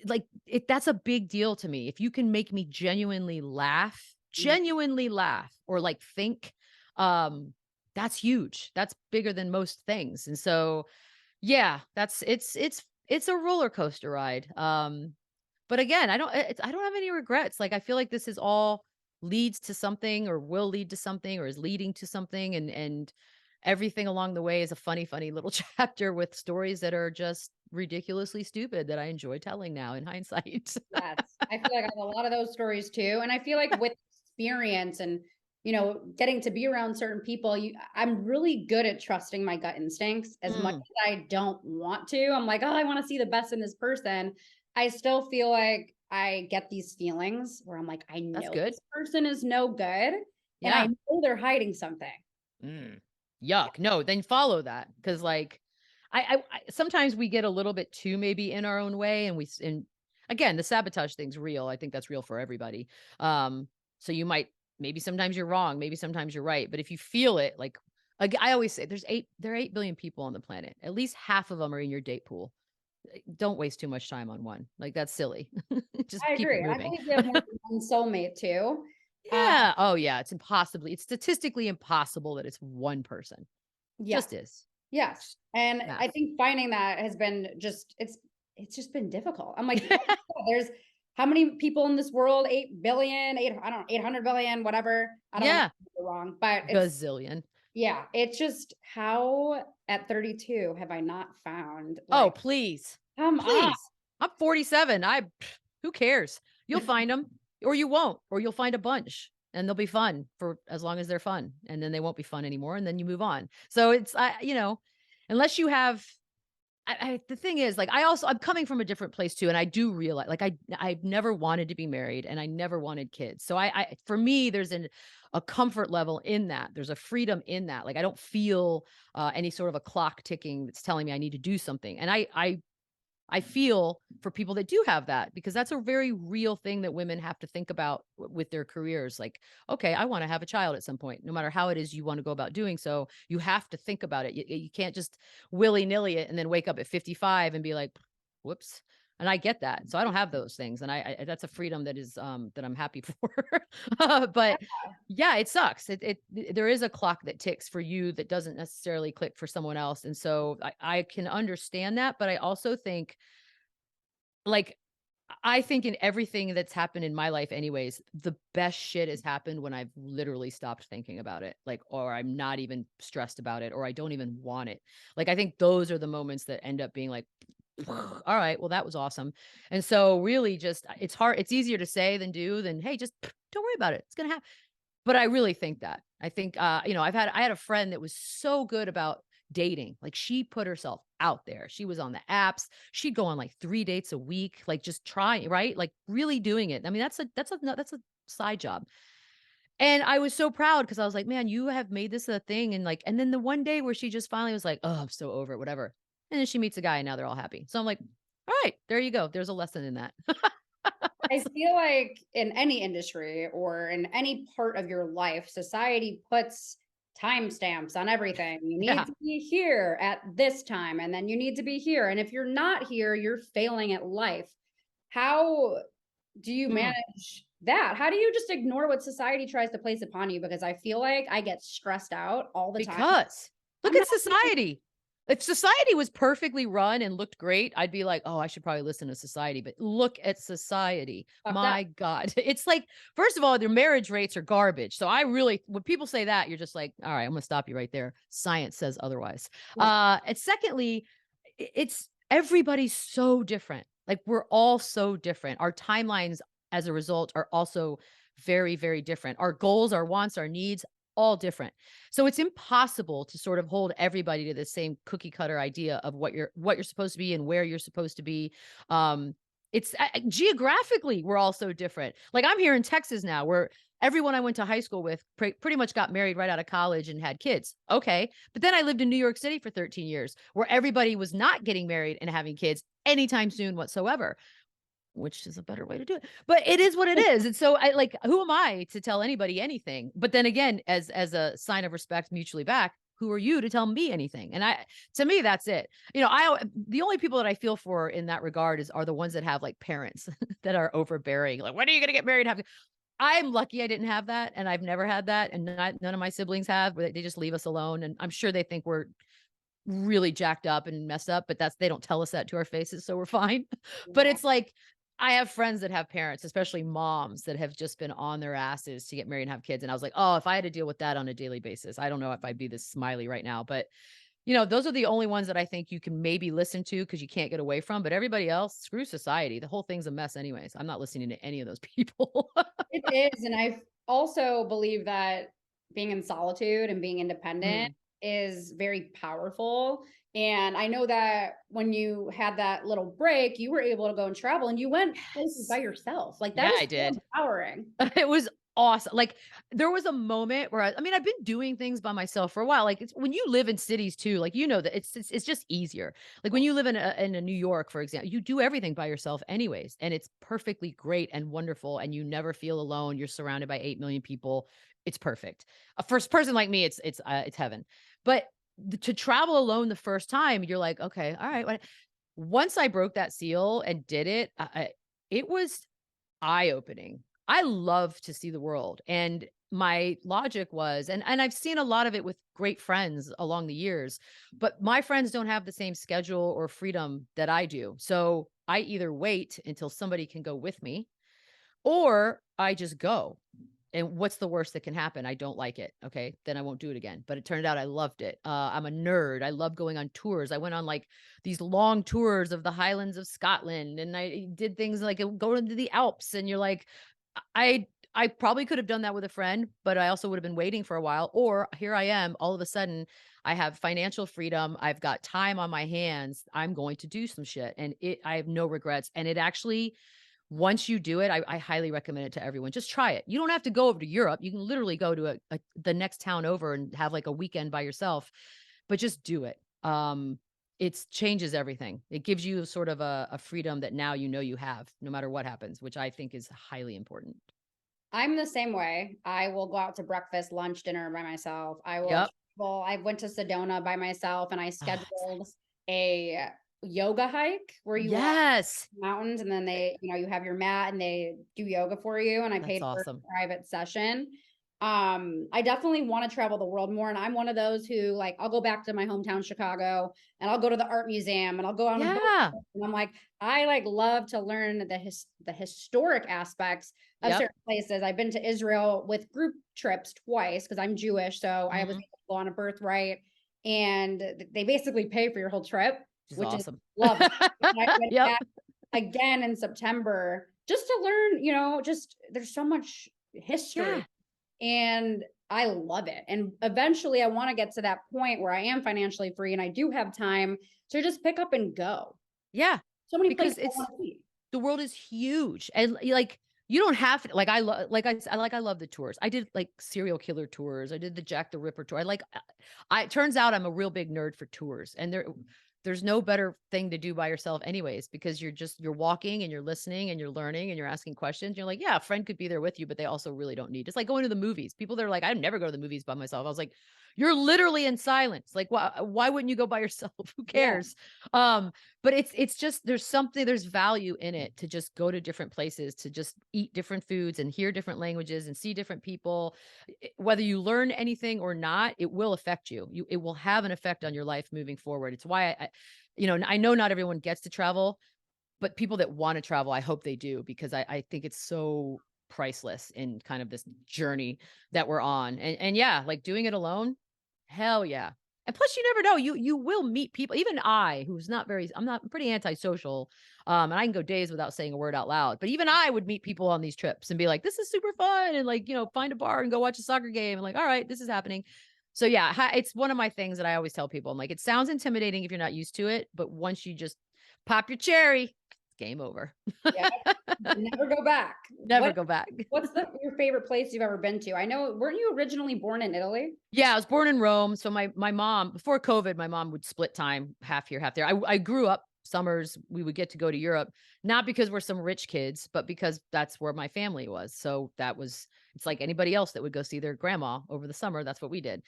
like that's a big deal to me. If you can make me genuinely laugh or like think, that's huge. That's bigger than most things. And so, yeah, it's a roller coaster ride. But again, I don't have any regrets. Like I feel like this is all leads to something or will lead to something or is leading to something, and everything along the way is a funny little chapter with stories that are just ridiculously stupid that I enjoy telling now in hindsight.
Yes. I feel like I have a lot of those stories too. And I feel like with experience and, getting to be around certain people, I'm really good at trusting my gut instincts as much
Mm,
as I don't want to. I'm like, oh, I want to see the best in this person. I still feel like I get these feelings where I'm like, I
that's
know
good.
this person is no good and I
Yeah.
know they're hiding something.
Mm. Yuck. No, then follow that. Cause like I sometimes we get a little bit too maybe in our own way, and and again, the sabotage thing's real. I think that's real for everybody. So you might, maybe sometimes you're wrong, maybe sometimes you're right. But if you feel it, like I always say there are 8 billion people on the planet. At least half of them are in your date pool. Don't waste too much time on one. Like that's silly. Just
I
keep it
agree. And I
moving.
believe we have more than one soulmate too. Uh,
Yeah. Oh yeah. It's statistically impossible that it's one person.
yes.
Just is.
Yes. And I
Math.
think finding that has been just it's just been difficult. I'm like, there's how many people in this world? 8 billion, 8 I don't know, 800 billion, whatever. I don't want to
Yeah.
get it wrong, but it's
Gazillion.
yeah, it's just how at 32 have I not found
Oh,
like
please.
come on.
Please. I'm 47. Who cares? You'll find them or you won't, or you'll find a bunch. and they'll be fun for as long as they're fun, and then they won't be fun anymore, and then you move on. So it's unless you have the thing is, like, I'm coming from a different place too, and I do realize, like, I've never wanted to be married, and I never wanted kids. So for me, there's a comfort level in that. There's a freedom in that. Like, I don't feel any sort of a clock ticking that's telling me I need to do something. And I feel for people that do have that, because that's a very real thing that women have to think about with their careers. Like, okay, I want to have a child at some point, no matter how it is you want to go about doing so. You have to think about it. You can't just willy nilly it and then wake up at 55 and be like, whoops. And I get that. So I don't have those things. And that's a freedom that is, that I'm happy for. But yeah, it sucks. There is a clock that ticks for you that doesn't necessarily click for someone else. And so I can understand that. But I also think, like, I think in everything that's happened in my life anyways, the best shit has happened when I've literally stopped thinking about it, like, or I'm not even stressed about it, or I don't even want it. Like, I think those are the moments that end up being like, all right, well, that was awesome. And so really just, it's hard. It's easier to say than do, than, hey, just don't worry about it. It's going to happen. But I really think that. I think, I had a friend that was so good about dating. Like, she put herself out there. She was on the apps. She'd go on like 3 dates a week, like, just trying, right? Like, really doing it. I mean, that's a side job. And I was so proud, because I was like, man, you have made this a thing. And like, and then the one day where she just finally was like, oh, I'm so over it, whatever. And then she meets a guy and now they're all happy. So I'm like, all right, there you go. There's a lesson in that.
I feel like in any industry or in any part of your life, society puts timestamps on everything. You need
Yeah.
to be here at this time, and then you need to be here. And if you're not here, you're failing at life. How do you
Mm.
manage that? How do you just ignore what society tries to place upon you? Because I feel like I get stressed out all the time.
Because look
I'm
at
not here.
society. If society was perfectly run and looked great, I'd be like, "Oh, I should probably listen to society." But look at society.
Fucked up.
My God. It's like, first of all, their marriage rates are garbage. So I really, when people say that, you're just like, all right, I'm gonna stop you right there. Science says otherwise.
Yeah.
And secondly, it's everybody's so different. Like, we're all so different. Our timelines as a result are also very, very different. Our goals, our wants, our needs, all different. So it's impossible to sort of hold everybody to the same cookie cutter idea of what you're supposed to be and where you're supposed to be. It's geographically, we're all so different. Like, I'm here in Texas now, where everyone I went to high school with pretty much got married right out of college and had kids. Okay. But then I lived in New York City for 13 years, where everybody was not getting married and having kids anytime soon whatsoever, which is a better way to do it. But it is what it is. And so I, like, who am I to tell anybody anything? But then again, as a sign of respect mutually back, who are you to tell me anything? And to me, that's it. The only people that I feel for in that regard are the ones that have, like, parents that are overbearing. Like, when are you going to get married? I'm lucky I didn't have that, and I've never had that, and none of my siblings have. Where they just leave us alone, and I'm sure they think we're really jacked up and messed up, but they don't tell us that to our faces, so we're fine. But
Yeah.
it's like, I have friends that have parents, especially moms, that have just been on their asses to get married and have kids, and I was like, "Oh, if I had to deal with that on a daily basis, I don't know if I'd be this smiley right now." But, those are the only ones that I think you can maybe listen to, because you can't get away from. But everybody else, screw society. The whole thing's a mess anyways. I'm not listening to any of those people.
It is, and I also believe that being in solitude and being independent
Mm.
is very powerful. And I know that when you had that little break, you were able to go and travel, and you went places by
Yes.
yourself. Like, that
Yeah,
is
I
so
did.
empowering.
It was awesome. Like, there was a moment where I mean, I've been doing things by myself for a while. Like, it's when you live in cities too, like, that it's just easier. Like, when you live in a New York, for example, you do everything by yourself anyways, and it's perfectly great and wonderful, and you never feel alone. You're surrounded by 8 million people. It's perfect. A first person like me, it's heaven. But to travel alone the first time, you're like, okay, all right. Once I broke that seal and did it, it was eye-opening. I love to see the world, and my logic was, and I've seen a lot of it with great friends along the years, but my friends don't have the same schedule or freedom that I do. So I either wait until somebody can go with me, or I just go. And what's the worst that can happen? I don't like it. Okay. Then I won't do it again. But it turned out I loved it. I'm a nerd. I love going on tours. I went on, like, these long tours of the Highlands of Scotland, and I did things like go into the Alps. And you're like, I I probably could have done that with a friend, but I also would have been waiting for a while. Or here I am, all of a sudden, I have financial freedom. I've got time on my hands. I'm going to do some shit, and I have no regrets. And it actually, once you do it, I highly recommend it to everyone. Just try it. You don't have to go over to Europe. You can literally go to the next town over and have like a weekend by yourself, but just do it. It changes everything. It gives you sort of a freedom that now you know you have, no matter what happens, which I think is highly important.
I'm the same way. I will go out to breakfast, lunch, dinner by myself. I will
Yep.
travel. I went to Sedona by myself and I
Oh,
scheduled a yoga hike where you walk
yes.
mountains and then you have your mat and they do yoga for you. And I
That's
paid for
awesome.
a private session. I definitely want to travel the world more. And I'm one of those who like, I'll go back to my hometown, Chicago, and I'll go to the art museum and I'll go on a boat.
Yeah.
And I'm like, I like love to learn the historic aspects of
Yep.
certain places. I've been to Israel with group trips twice because I'm Jewish. So I was
Mhm.
able to go on a birthright and they basically pay for your whole trip,
Which is
which is
awesome.
lovely. And I went
Yep.
back again in September just to learn, just there's so much
Yeah.
history and I love it. And eventually I want to get to that point where I am financially free and I do have time to just pick up and go.
Yeah.
So many
Because
places I want to see.
the world is huge. And like, you don't have to, like, I love, like I love the tours. I did like serial killer tours. I did the Jack the Ripper tour. It turns out I'm a real big nerd for tours, and there's no better thing to do by yourself anyways, because you're walking and you're listening and you're learning and you're asking questions. You're like, yeah, a friend could be there with you, but they also really don't need. It's like going to the movies. People that are like, I never go to the movies by myself. I was like, you're literally in silence. Like, why wouldn't you go by yourself? Who
Yeah.
cares? But it's just, there's value in it to just go to different places, to just eat different foods and hear different languages and see different people. Whether you learn anything or not, it will affect you. It will have an effect on your life moving forward. It's why I know not everyone gets to travel, but people that want to travel, I hope they do, because I think it's so priceless in kind of this journey that we're on. And yeah, like doing it alone, hell yeah. And plus, you never know. You will meet people. Even I, I'm pretty antisocial. And I can go days without saying a word out loud. But even I would meet people on these trips and be like, this is super fun. And like, find a bar and go watch a soccer game. And like, all right, this is happening. So yeah, it's one of my things that I always tell people. I'm like, it sounds intimidating if you're not used to it, but once you just pop your cherry, game over.
Yeah. Never go back.
Never go back.
What's your favorite place you've ever been to? I know, weren't you originally born in Italy?
Yeah, I was born in Rome. So my mom, before COVID, my mom would split time, half here, half there. I grew up summers, we would get to go to Europe, not because we're some rich kids, but because that's where my family was. So it's like anybody else that would go see their grandma over the summer. That's what we did.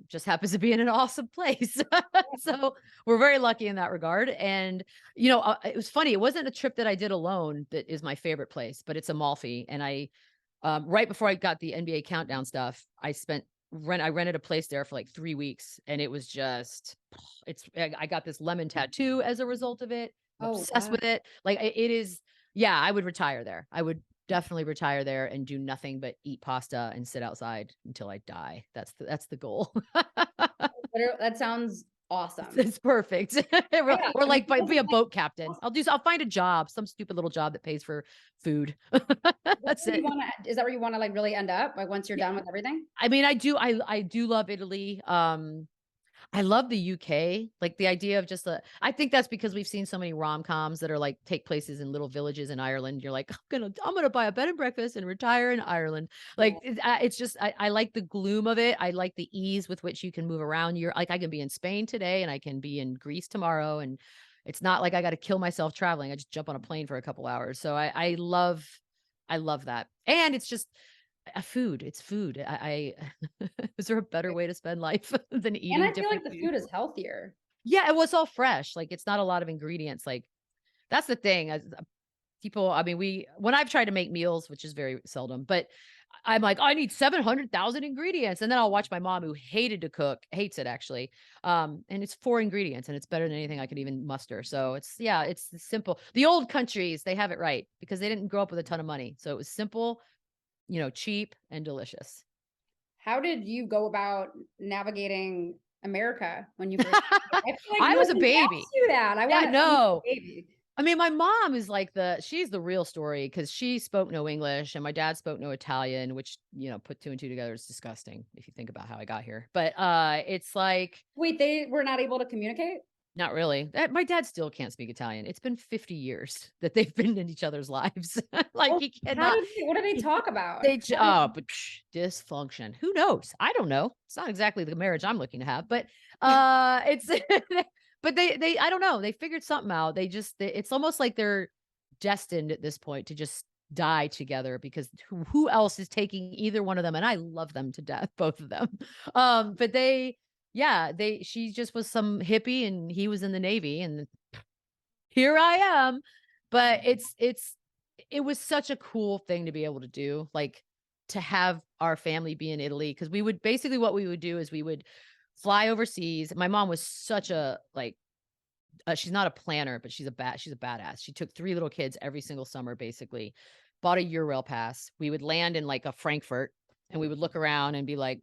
Just happens to be in an awesome place. So we're very lucky in that regard. And, it was funny. It wasn't a trip that I did alone that is my favorite place, but it's Amalfi. And right before I got the NBA countdown stuff, I rented a place there for like 3 weeks, and it was just I got this lemon tattoo as a result of it. I'm
Oh,
obsessed
wow.
with it. Like it is, yeah, I would retire there. I would definitely retire there and do nothing but eat pasta and sit outside until I die. That's the goal.
That sounds awesome.
It's perfect. Or
Yeah.
or
I mean,
like be a boat captain. I'll find a job, some stupid little job that pays for food. That's it.
is that where you want to like really end up? Like once you're done with everything?
I mean, I do love Italy. I love the UK. Like the idea of I think that's because we've seen so many rom-coms that are like take places in little villages in Ireland. You're like, I'm gonna buy a bed and breakfast and retire in Ireland.
Yeah.
Like it's just I like the gloom of it. I like the ease with which you can move around. You're like, I can be in Spain today and I can be in Greece tomorrow, and it's not like I got to kill myself traveling. I just jump on a plane for a couple hours. So I love that. And it's just food. It's food. Is there a better way to spend life than
And
eating
I feel like
different
the
food?
food is healthier.
Yeah, it was all fresh. Like it's not a lot of ingredients. Like that's the thing. People, I mean, when I've tried to make meals, which is very seldom, but I'm like, I need 700,000 ingredients. And then I'll watch my mom who hated to cook, hates it actually. And it's 4 ingredients and it's better than anything I could even muster. So it's simple. The old countries, they have it right because they didn't grow up with a ton of money. So it was simple, cheap and delicious.
How did you go about navigating America when you first I feel like
I
no
was a
one
baby.
asked you that. I
Yeah,
want to meet
no.
a baby.
I mean, my mom is like she's the real story because she spoke no English and my dad spoke no Italian, which, put two and two together is disgusting if you think about how I got here. But it's like,
Wait, they were not able to communicate?
not really. My dad still can't speak Italian. It's been 50 years that they've been in each other's lives. Like
Well,
he cannot.
what do they talk about?
But dysfunction. Who knows? I don't know. It's not exactly the marriage I'm looking to have, but it's but they I don't know. They figured something out. It's almost like they're destined at this point to just die together because who else is taking either one of them? And I love them to death, both of them. But she just was some hippie and he was in the Navy and here I am. But it was such a cool thing to be able to do, like to have our family be in Italy. Cause what we would do is we would fly overseas. My mom was such a she's not a planner, but she's a badass. She took 3 little kids every single summer, basically, bought a Eurail pass. We would land in like a Frankfurt and we would look around and be like,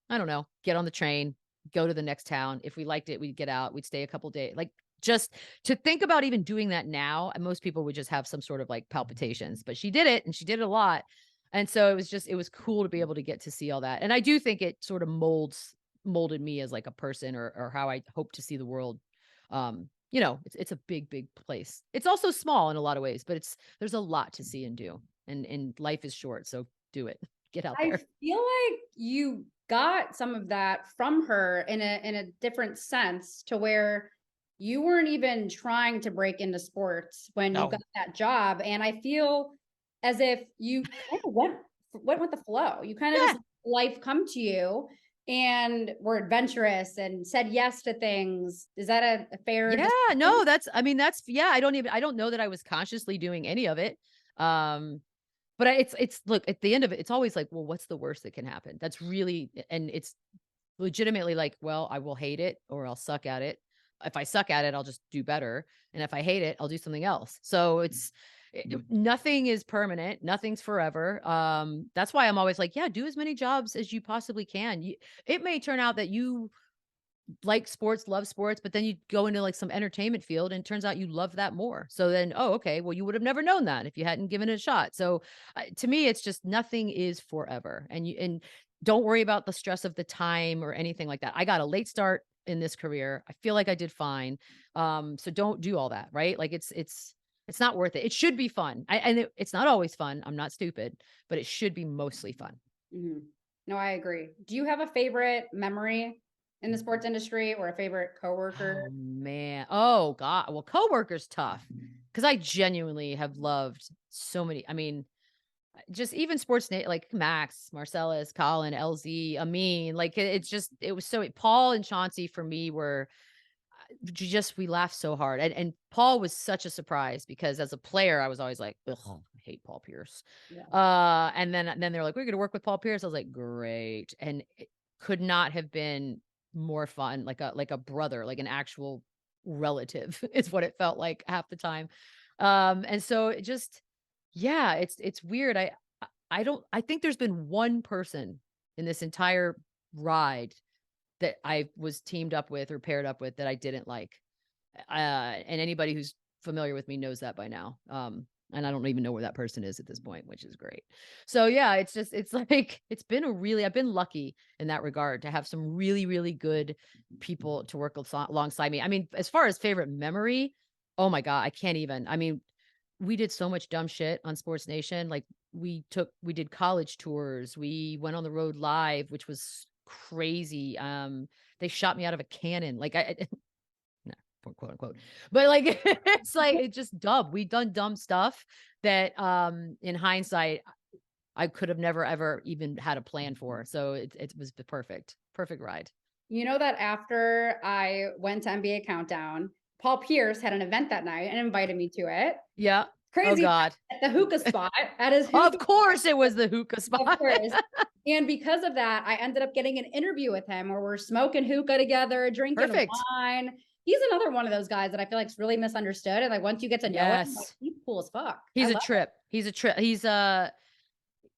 I don't know, get on the train, go to the next town. If we liked it, we'd get out. We'd stay a couple days. Like just to think about even doing that now, and most people would just have some sort of like palpitations, but she did it and she did it a lot. And so it was cool to be able to get to see all that. And I do think it sort of molded me as like a person or how I hope to see the world. It's a big, big place. It's also small in a lot of ways, but there's a lot to see and do. And life is short, so do it. Get out
I
there.
feel like you got some of that from her in a different sense to where you weren't even trying to break into sports when you
No.
got that job. And I feel as if you kind of went with the flow. You kind of
Yeah.
just let life come to you and were adventurous and said yes to things. Is that a fair
Yeah,
description?
no, I don't know that I was consciously doing any of it. But it's look, at the end of it, it's always like, well, what's the worst that can happen? That's really, and it's legitimately like, well, I will hate it or I'll suck at it. If I suck at it, I'll just do better. And if I hate it, I'll do something else. So nothing is permanent. Nothing's forever. That's why I'm always like, yeah, do as many jobs as you possibly can. It may turn out that you like sports, love sports, but then you go into like some entertainment field and it turns out you love that more. So then, oh, okay, well, you would have never known that if you hadn't given it a shot. So to me, it's just nothing is forever. And don't worry about the stress of the time or anything like that. I got a late start in this career. I feel like I did fine. So don't do all that, right? Like it's not worth it. It should be fun. It's not always fun. I'm not stupid, but it should be mostly fun.
Mhm. No, I agree. Do you have a favorite memory in the sports industry or a favorite coworker?
Oh, man. Oh, god. Well, coworkers tough because I genuinely have loved so many. I mean, just even like Max, Marcellus, Colin, LZ, Amin. Like it was so Paul and Chauncey for me were we laughed so hard. And Paul was such a surprise because as a player, I was always like, ugh, I hate Paul Pierce.
Yeah.
And then they're like, we're gonna work with Paul Pierce. I was like, great. And it could not have been more fun, like a brother, like an actual relative is what it felt like half the time. And so it just, yeah, it's weird. I think there's been one person in this entire ride that I was teamed up with or paired up with that I didn't like. And anybody who's familiar with me knows that by now. And I don't even know where that person is at this point, which is great. So yeah, it's like, I've been lucky in that regard to have some really, really good people to work alongside me. I mean, as far as favorite memory, oh my God, I can't even. I mean, we did so much dumb shit on Sports Nation. Like we did college tours. We went on the road live, which was crazy. They shot me out of a cannon. Like no, quote unquote. But like it's like it's just dumb. We done dumb stuff that in hindsight I could have never ever even had a plan for. So it was the perfect ride.
You know that after I went to NBA Countdown, Paul Pierce had an event that night and invited me to it.
Yeah.
Crazy.
Oh God.
At the hookah spot at his
Of course it was the hookah spot.
Of course. And because of that, I ended up getting an interview with him where we're smoking hookah together, drinking
Perfect.
wine. He's another one of those guys that I feel like is really misunderstood. And like once you get to know him, like, he's cool as fuck.
He's a trip. He's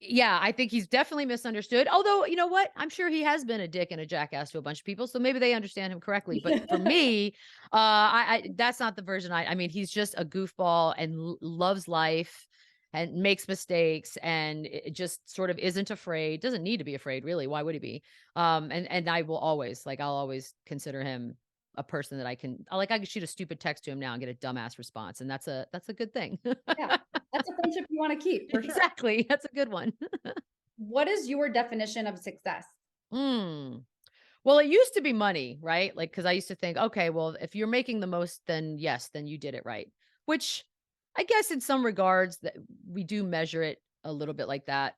Yeah, I think he's definitely misunderstood. Although, you know what? I'm sure he has been a dick and a jackass to a bunch of people, so maybe they understand him correctly. But for me, I that's not the version I mean, he's just a goofball and loves life and makes mistakes and it just sort of isn't afraid. Doesn't need to be afraid, really. Why would he be? And I will always like I'll always consider him a person that I can shoot a stupid text to him now and get a dumbass response, and that's a good thing.
Yeah, that's a friendship you wanna keep for sure.
Exactly. That's a good one.
What is your definition of success?
Mm. Well, it used to be money, right? Like, because I used to think, okay, well, if you're making the most, then yes, then you did it right. Which I guess in some regards that we do measure it a little bit like that.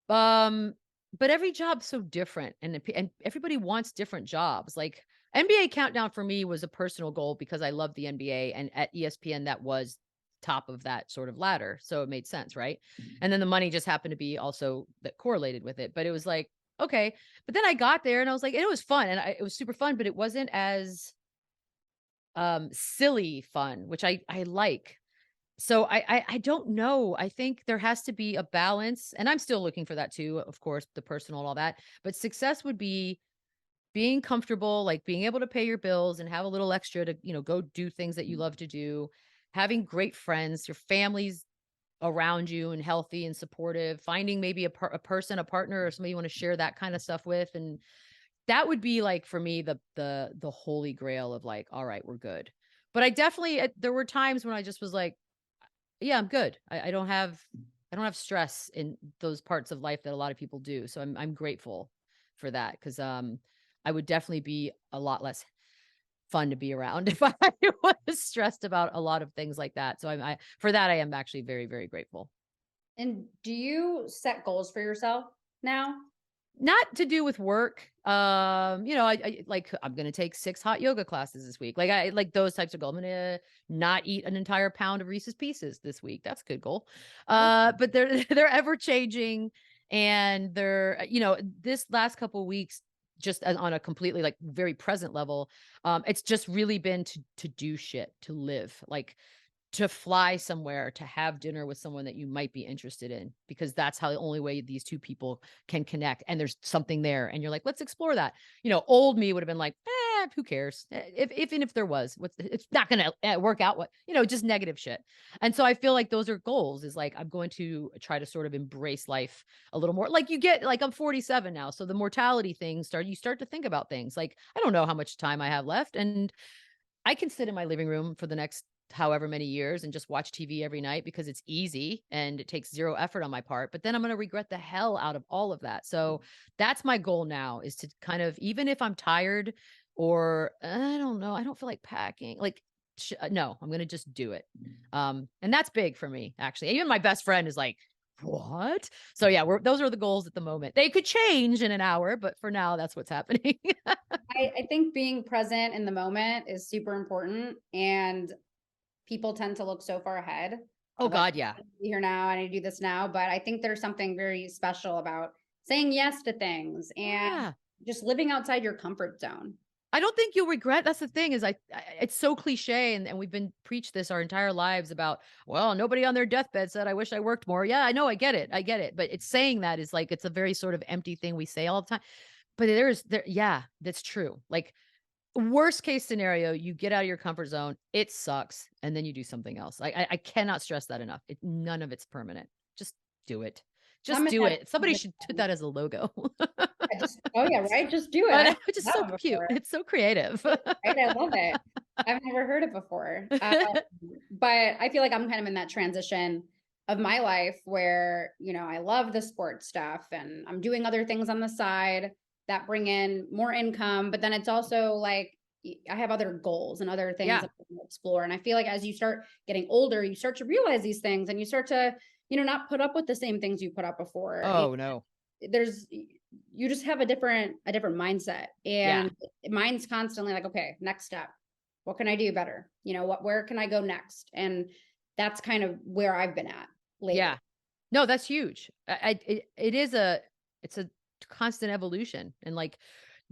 Um, but every job's so different, and everybody wants different jobs. Like NBA Countdown for me was a personal goal because I love the NBA, and at ESPN that was top of that sort of ladder, so it made sense, right? And then the money just happened to be also that correlated with it. But it was like, okay, but then I got there and I was like, and it was fun, and it was super fun, but it wasn't as silly fun, which I like. So I don't know. I think there has to be a balance, and I'm still looking for that too, of course, the personal and all that. But success would be being comfortable, like being able to pay your bills and have a little extra to, go do things that you love to do, having great friends, your family's around you and healthy and supportive, finding maybe a person, a partner, or somebody you want to share that kind of stuff with. And that would be like for me the holy grail of like, all right, we're good. But I definitely there were times when I just was like, yeah, I'm good. I don't have stress in those parts of life that a lot of people do. So I'm grateful for that because I would definitely be a lot less fun to be around if I was stressed about a lot of things like that. So I for that I am actually very, very grateful.
And do you set goals for yourself now?
Not to do with work. I like I'm gonna take 6 hot yoga classes this week. Like I like those types of goals. I'm gonna not eat an entire pound of Reese's Pieces this week. That's a good goal. But they're they're ever changing and this last couple weeks just on a completely like very present level, it's just really been to do shit, to live. Like to fly somewhere to have dinner with someone that you might be interested in because that's how the only way these two people can connect and there's something there and you're like let's explore that. Old me would have been like who cares. If even if there was it's not gonna work out, what just negative shit. And so I feel like those are goals, is like I'm going to try to sort of embrace life a little more. Like you get like I'm 47 now, so the mortality thing you start to think about things like I don't know how much time I have left, and I can sit in my living room for the next however many years and just watch TV every night because it's easy and it takes zero effort on my part. But then I'm going to regret the hell out of all of that. So that's my goal now, is to kind of, even if I'm tired or I don't know, I don't feel like packing, like, no, I'm going to just do it. And that's big for me, actually. Even my best friend is like, what? So yeah, those are the goals at the moment. They could change in an hour, but for now, that's what's happening.
I think being present in the moment is super important, and people tend to look so far ahead
Oh
of like,
God, yeah.
"I need to be here now, I need to do this now." But I think there's something very special about saying yes to things and
Yeah.
just living outside your comfort zone.
I don't think you'll regret. That's the thing, is it's so cliche, and we've been preached this our entire lives about, well, nobody on their deathbed said, I wish I worked more. Yeah, I know. I get it. I get it. But it's saying that is like, it's a very sort of empty thing we say all the time. But yeah, that's true. Like worst case scenario, you get out of your comfort zone. It sucks. And then you do something else. I cannot stress that enough. None of it's permanent. Just do it.
I'm
Just
in
do
that
it. Somebody should put that as a logo.
yeah, just oh yeah, right? Just do it.
I
I
know,
haven't
it's
heard
just
that
so
one
cute.
before.
It's so creative.
Right? I love it. I've never heard it before. But I feel like I'm kind of in that transition of my life where, I love the sports stuff and I'm doing other things on the side that bring in more income. But then it's also like I have other goals and other things
Yeah.
that I want to explore. And I feel like as you start getting older, you start to realize these things and you start to, not put up with the same things you put up before.
Oh, no.
There's you just have a different mindset,
Yeah.
and mine's constantly like, okay, next step, what can I do better, where can I go next? And that's kind of where I've been at lately.
Yeah. No, that's huge. It is it's a constant evolution. And like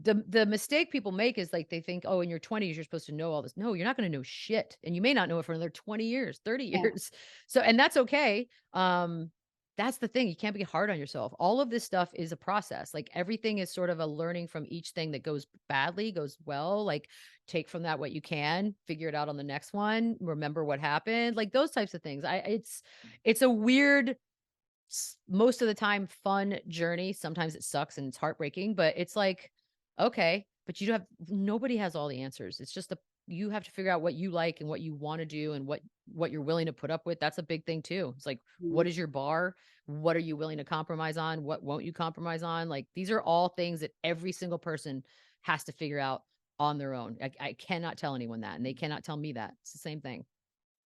the mistake people make is like they think, oh, in your 20s, you're supposed to know all this. No, you're not going to know shit. And you may not know it for another 20 years, 30
Yeah.
years. So, and that's okay. That's the thing. You can't be hard on yourself. All of this stuff is a process. Like everything is sort of a learning from each thing that goes badly, goes well. Like take from that what you can, figure it out on the next one, remember what happened, like those types of things. It's a weird, most of the time fun journey. Sometimes it sucks and it's heartbreaking, but it's like, okay, but nobody has all the answers. It's just you have to figure out what you like and what you want to do and what you're willing to put up with. That's a big thing too. It's like, what is your bar? What are you willing to compromise on? What won't you compromise on? Like these are all things that every single person has to figure out on their own. I cannot tell anyone that, and they cannot tell me that. It's the same thing.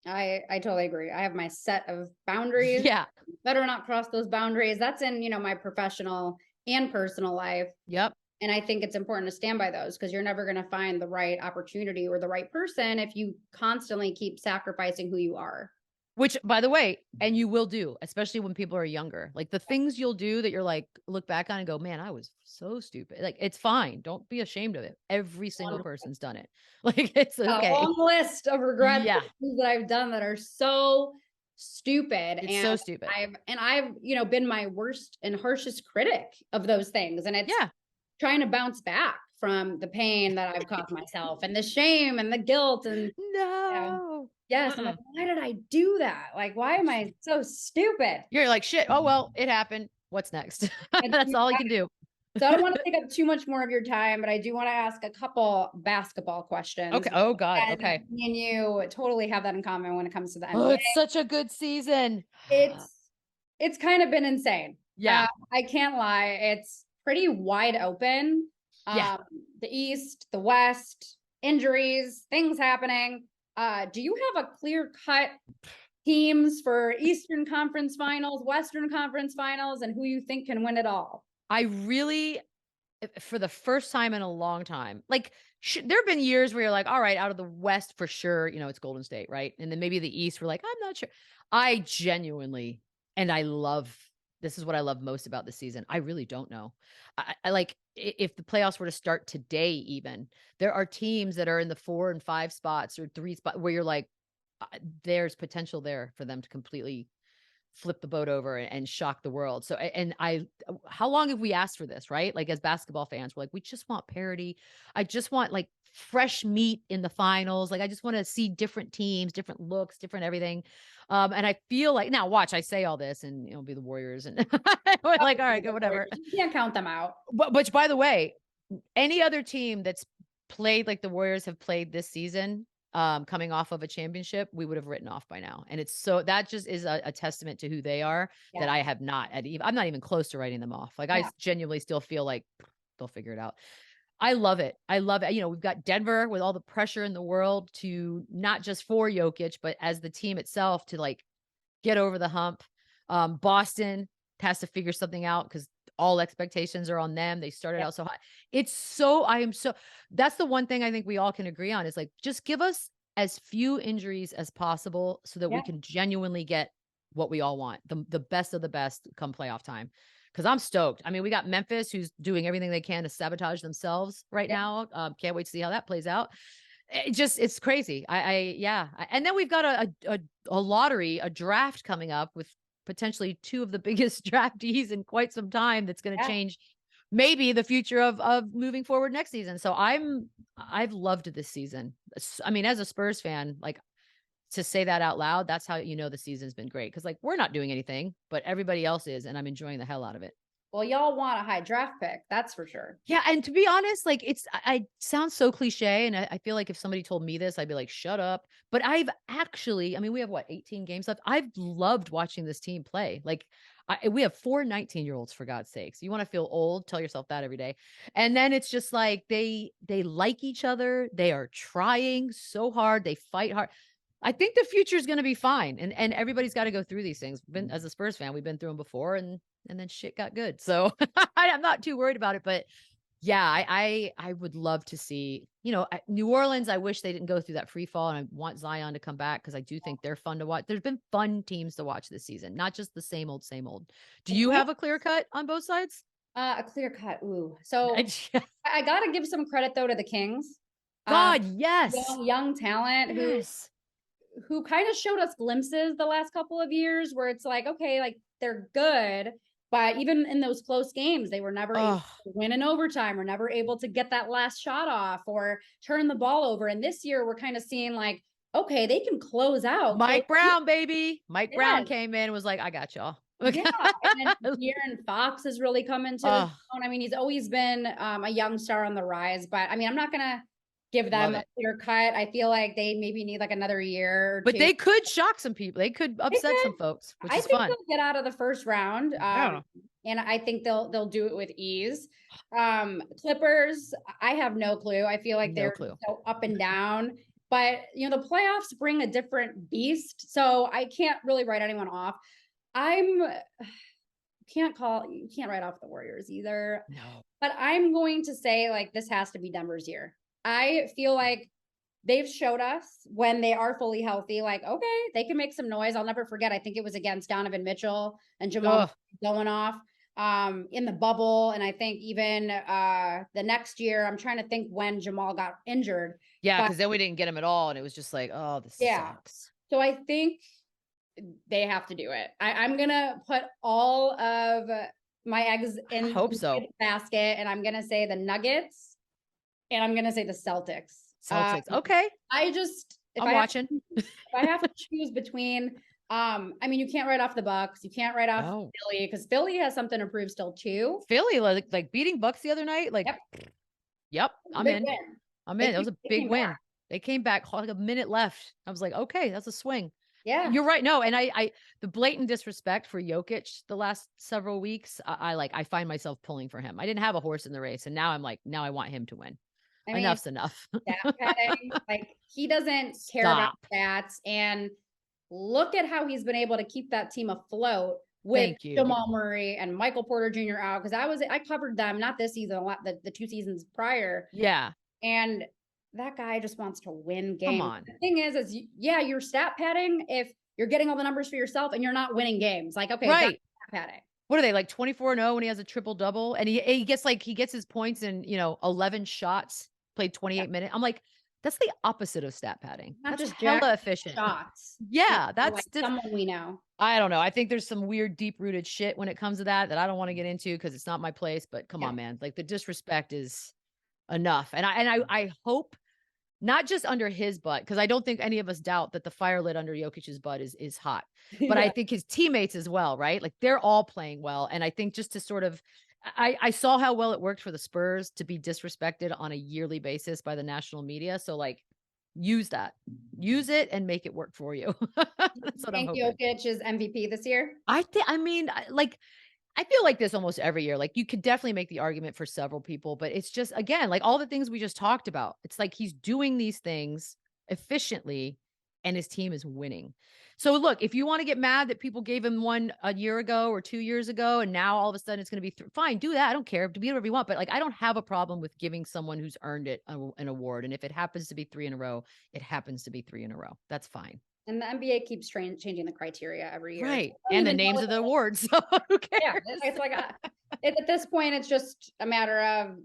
I totally agree. I have my set of boundaries.
Yeah.
Better not cross those boundaries. That's in, my professional and personal life.
Yep.
And I think it's important to stand by those because you're never going to find the right opportunity or the right person if you constantly keep sacrificing who you are.
Which, by the way, and you will do, especially when people are younger. Like the things you'll do that you're like, look back on and go, man, I was so stupid. Like it's fine. Don't be ashamed of it. Every single person's done it. Like it's okay.
A long list of regrets
Yeah.
that I've done that are so stupid.
It's so stupid.
I've been my worst and harshest critic of those things. And it's trying to bounce back from the pain that I've caused myself and the shame and the guilt and
no.
Yes. I'm like, why did I do that? Like, why am I so stupid?
You're like, shit. Oh, well, it happened. What's next? That's all you can do.
So I don't want to take up too much more of your time, but I do want to ask a couple basketball questions.
Okay. Oh God.
And
okay.
Me and you totally have that in common when it comes to the NBA.
Oh, it's such a good season.
It's kind of been insane.
Yeah.
I can't lie. It's pretty wide open. The East, the West, injuries, things happening. Do you have a clear cut teams for Eastern Conference Finals, Western Conference Finals, and who you think can win it all?
I really, for the first time in a long time, like there have been years where you're like, all right, out of the West for sure, it's Golden State, right? And then maybe the East, we're like, I'm not sure. I genuinely, and this is what I love most about the season. I really don't know. I like if the playoffs were to start today, even there are teams that are in the 4 and 5 spots or 3 spots where you're like, there's potential there for them to completely flip the boat over and shock the world. So, how long have we asked for this, right? Like as basketball fans, we're like, we just want parity. I just want like fresh meat in the finals. Like I just want to see different teams, different looks, different everything. And I feel like now watch, I say all this and it'll be the Warriors and we're like, all right, whatever.
You can't count them out.
Which by the way, any other team that's played like the Warriors have played this season, coming off of a championship, we would have written off by now. And it's so that just is a testament to who they are that I have not I'm not even close to writing them off. Like I genuinely still feel like they'll figure it out. I love it. I love it. We've got Denver with all the pressure in the world to not just for Jokic, but as the team itself to like get over the hump. Boston has to figure something out because all expectations are on them. They started out so high. That's the one thing I think we all can agree on is like, just give us as few injuries as possible so that we can genuinely get what we all want. The best of the best come playoff time. Cause I'm stoked. I mean, we got Memphis who's doing everything they can to sabotage themselves right now. Can't wait to see how that plays out. It's crazy. And then we've got a lottery, a draft coming up with potentially 2 of the biggest draftees in quite some time. That's going to change maybe the future of moving forward next season. So I've loved this season. I mean, as a Spurs fan, like to say that out loud, that's how the season's been great. Cause like we're not doing anything, but everybody else is, and I'm enjoying the hell out of it.
Well, y'all want a high draft pick. That's for sure.
Yeah. And to be honest, like I sound so cliche. And I feel like if somebody told me this, I'd be like, shut up. But I've actually, we have 18 games left. I've loved watching this team play. Like we have 4 19-year-olds for God's sakes. You want to feel old, tell yourself that every day. And then it's just like, they like each other. They are trying so hard. They fight hard. I think the future is going to be fine. And everybody's got to go through these things. As a Spurs fan, we've been through them before and then shit got good. So I'm not too worried about it, but yeah, I would love to see, New Orleans. I wish they didn't go through that free fall, and I want Zion to come back because I do think they're fun to watch. There's been fun teams to watch this season, not just the same old, same old. Do you have a clear cut on both sides?
A clear cut. Ooh. So I got to give some credit though to the Kings.
God, yes.
Young talent who kind of showed us glimpses the last couple of years where it's like, okay, like they're good, but even in those close games, they were never able to win in overtime or never able to get that last shot off or turn the ball over. And this year we're kind of seeing like, okay, they can close out.
Mike Brown, baby. Mike Brown
Yes.
came in and was like, I got y'all.
Yeah. And then De'Aaron Fox has really come into his own. I mean, he's always been a young star on the rise, but I mean, I'm not going to give them a clear cut. I feel like they maybe need like another year or
But
two.
they could shock some people. They could upset some folks, which is fun.
I think they'll get out of the first round. And I think they'll do it with ease. Clippers, I have no clue. I feel like they're so up and down. But, you know, the playoffs bring a different beast. So I can't really write anyone off. You can't write off the Warriors either.
No.
But I'm going to say, like, this has to be Denver's year. I feel like they've showed us when they are fully healthy, like, okay, they can make some noise. I'll never forget. I think it was against Donovan Mitchell and Jamal going off in the bubble. And I think even the next year, I'm trying to think when Jamal got injured.
Yeah, because then we didn't get him at all. And it was just like, oh, this sucks.
So I think they have to do it. I'm going to put all of my eggs in the basket, and I'm going to say the Nuggets, and I'm going to say the Celtics.
Okay.
I'm
watching.
If I have to choose between, I mean, you can't write off the Bucks. You can't write off Philly because Philly has something to prove still too.
Philly, like beating Bucks the other night. Like, yep, I'm in. That was a big win. They came back like a minute left. I was like, okay, that's a swing.
Yeah,
you're right. No, and I the blatant disrespect for Jokic the last several weeks, I find myself pulling for him. I didn't have a horse in the race, and now I'm like, now I want him to win. I mean, enough's enough.
Like he doesn't care about stats, and look at how he's been able to keep that team afloat with Jamal Murray and Michael Porter Jr. out. Because I covered them not this season, a lot the 2 seasons prior.
Yeah,
and that guy just wants to win games.
Come on.
The thing is you're stat padding if you're getting all the numbers for yourself and you're not winning games. Like, okay,
right.
Stat padding.
What are they, like 24-0 when he has a triple double? And he gets his points in, 11 shots, played 28 minutes. I'm like, that's the opposite of stat padding.
Not
that's
just
hella efficient
shots.
Yeah, that's
like someone we know.
I don't know. I think there's some weird, deep-rooted shit when it comes to that I don't want to get into because it's not my place. But come on, man. Like the disrespect is enough. And I hope not just under his butt, because I don't think any of us doubt that the fire lit under Jokic's butt is hot. But I think his teammates as well, right? Like they're all playing well. And I think just to sort of I saw how well it worked for the Spurs to be disrespected on a yearly basis by the national media. So like use it and make it work for you. That's what I'm hoping.
Jokic is MVP this year?
I feel like this almost every year. Like you could definitely make the argument for several people, but it's just, again, like all the things we just talked about. It's like he's doing these things efficiently and his team is winning. So look, if you want to get mad that people gave him one a year ago or 2 years ago, and now all of a sudden it's going to be fine, do that. I don't care. Do whatever you want. But like, I don't have a problem with giving someone who's earned it an award. And if it happens to be 3 in a row, it happens to be 3 in a row. That's fine.
And the NBA keeps changing the criteria every year.
Right. And the names of the awards. So who cares?
Yeah. It's like, at this point, it's just a matter of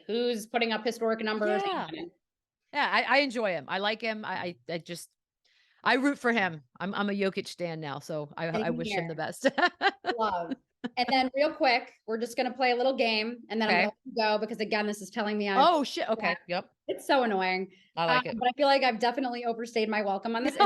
who's putting up historic numbers.
Yeah. I enjoy him. I like him. I root for him. I'm a Jokic stan now. So I wish him the best.
Love. And then real quick, we're just going to play a little game and then I'm going to go because again, this is telling me
oh shit. Okay. Yep.
It's so annoying.
I like it.
But I feel like I've definitely overstayed my welcome on this.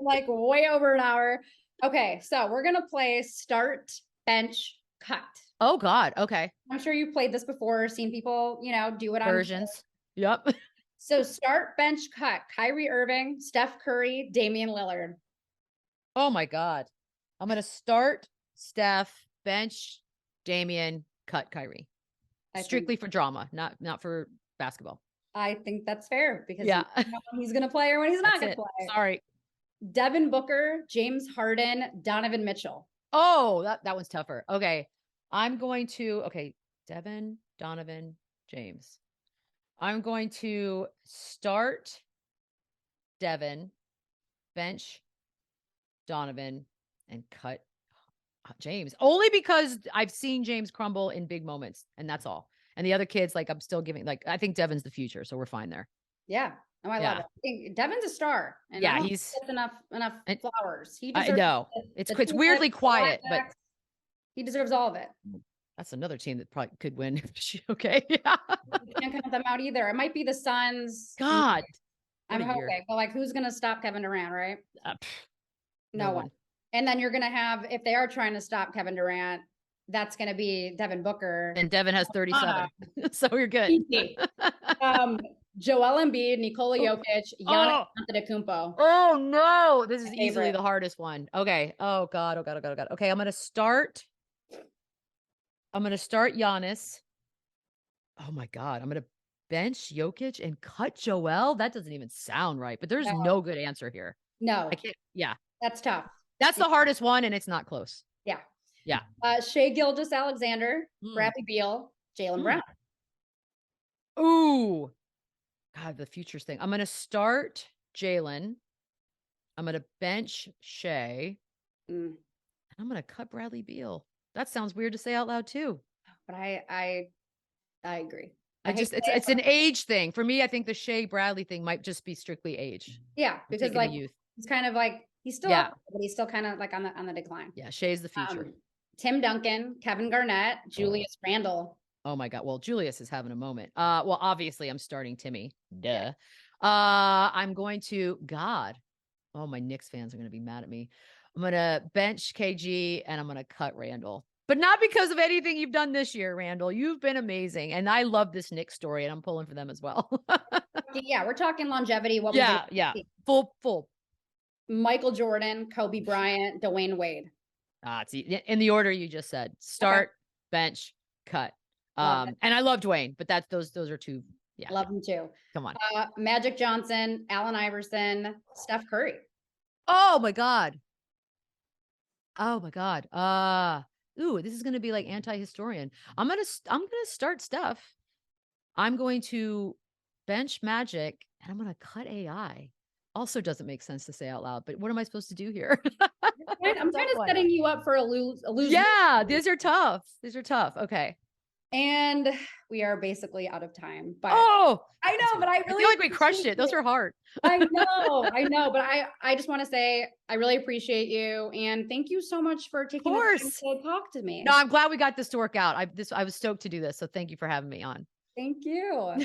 Like way over an hour. Okay. So we're going to play start, bench, cut.
Oh God. Okay.
I'm sure you've played this before, seen people, do it on
versions. Yep.
So start, bench, cut. Kyrie Irving, Steph Curry, Damian Lillard.
Oh my God. I'm going to start Steph, bench Damian, cut Kyrie. Strictly for drama, not for basketball.
I think that's fair because he's going to play or when he's not going to play.
Sorry.
Devin Booker, James Harden, Donovan Mitchell.
Oh, that one's tougher. Okay. I'm going to, Devin, Donovan, James. I'm going to start Devin, bench Donovan, and cut James. Only because I've seen James crumble in big moments, and that's all. And the other kids, like I'm still giving, like I think Devin's the future, so we're fine there.
Yeah. Oh, I love it. I think Devin's a star, and I
Yeah,
don't think
he's
he gets enough
and
flowers. He
I
deserves
know.
the
It's
tulips,
weirdly
the
quiet, but
lilacs. He deserves all of it.
that's another team that probably could win. Okay. Yeah.
You can't count them out either. It might be the Suns.
God, what
I'm
a year.
hoping, but like, who's gonna stop Kevin Durant, right?
Pff,
No one. And then you're gonna have, if they are trying to stop Kevin Durant, that's gonna be Devin Booker.
And Devin has 37. So you're good.
Joel Embiid, Nikola Jokic, Giannis Antetokounmpo.
Oh no, this is easily the hardest one. Okay. Oh God. Oh God. Oh God. Oh God. Okay, I'm gonna start Giannis. Oh my God. I'm gonna bench Jokic and cut Joel. That doesn't even sound right, but there's no good answer here.
No,
I can't. Yeah.
that's tough.
That's the hardest one, and it's not close.
Yeah.
Yeah.
Shea Gilgeous-Alexander, Bradley Beal, Jaylen Brown.
Ooh. God, the futures thing. I'm gonna start Jaylen. I'm gonna bench Shea. And I'm gonna cut Bradley Beal. That sounds weird to say out loud too.
But I agree.
It's an age thing. For me, I think the Shea Bradley thing might just be strictly age.
Yeah, because like
youth.
he's kind of like he's still up, but he's still kind of like on the decline.
Yeah, Shea's the future.
Tim Duncan, Kevin Garnett, Julius Randle.
Oh my God. Well, Julius is having a moment. Well, obviously I'm starting Timmy. Duh. I'm going to Oh, my Knicks fans are going to be mad at me. I'm going to bench KG and I'm going to cut Randall. But not because of anything you've done this year, Randall. You've been amazing. And I love this Knicks story and I'm pulling for them as well.
Yeah, we're talking longevity.
Yeah. Full.
Michael Jordan, Kobe Bryant, Dwayne Wade.
It's in the order you just said. Start, bench, cut. And I love Dwayne, but those are two. Yeah.
Love him too.
Come on.
Magic Johnson, Allen Iverson, Steph Curry.
Oh my God. Ooh, this is going to be like anti-historian. I'm going to start Steph. I'm going to bench Magic and I'm going to cut AI. Also doesn't make sense to say out loud, but what am I supposed to do here?
I'm kind of setting you up for a lose.
Yeah, these are tough. Okay.
And we are basically out of time. But I know, but I
feel like we crushed it. Those are hard.
I know, but I just want to say I really appreciate you and thank you so much for taking the time to talk to me.
No, I'm glad we got this to work out. I was stoked to do this, so thank you for having me on.
Thank you.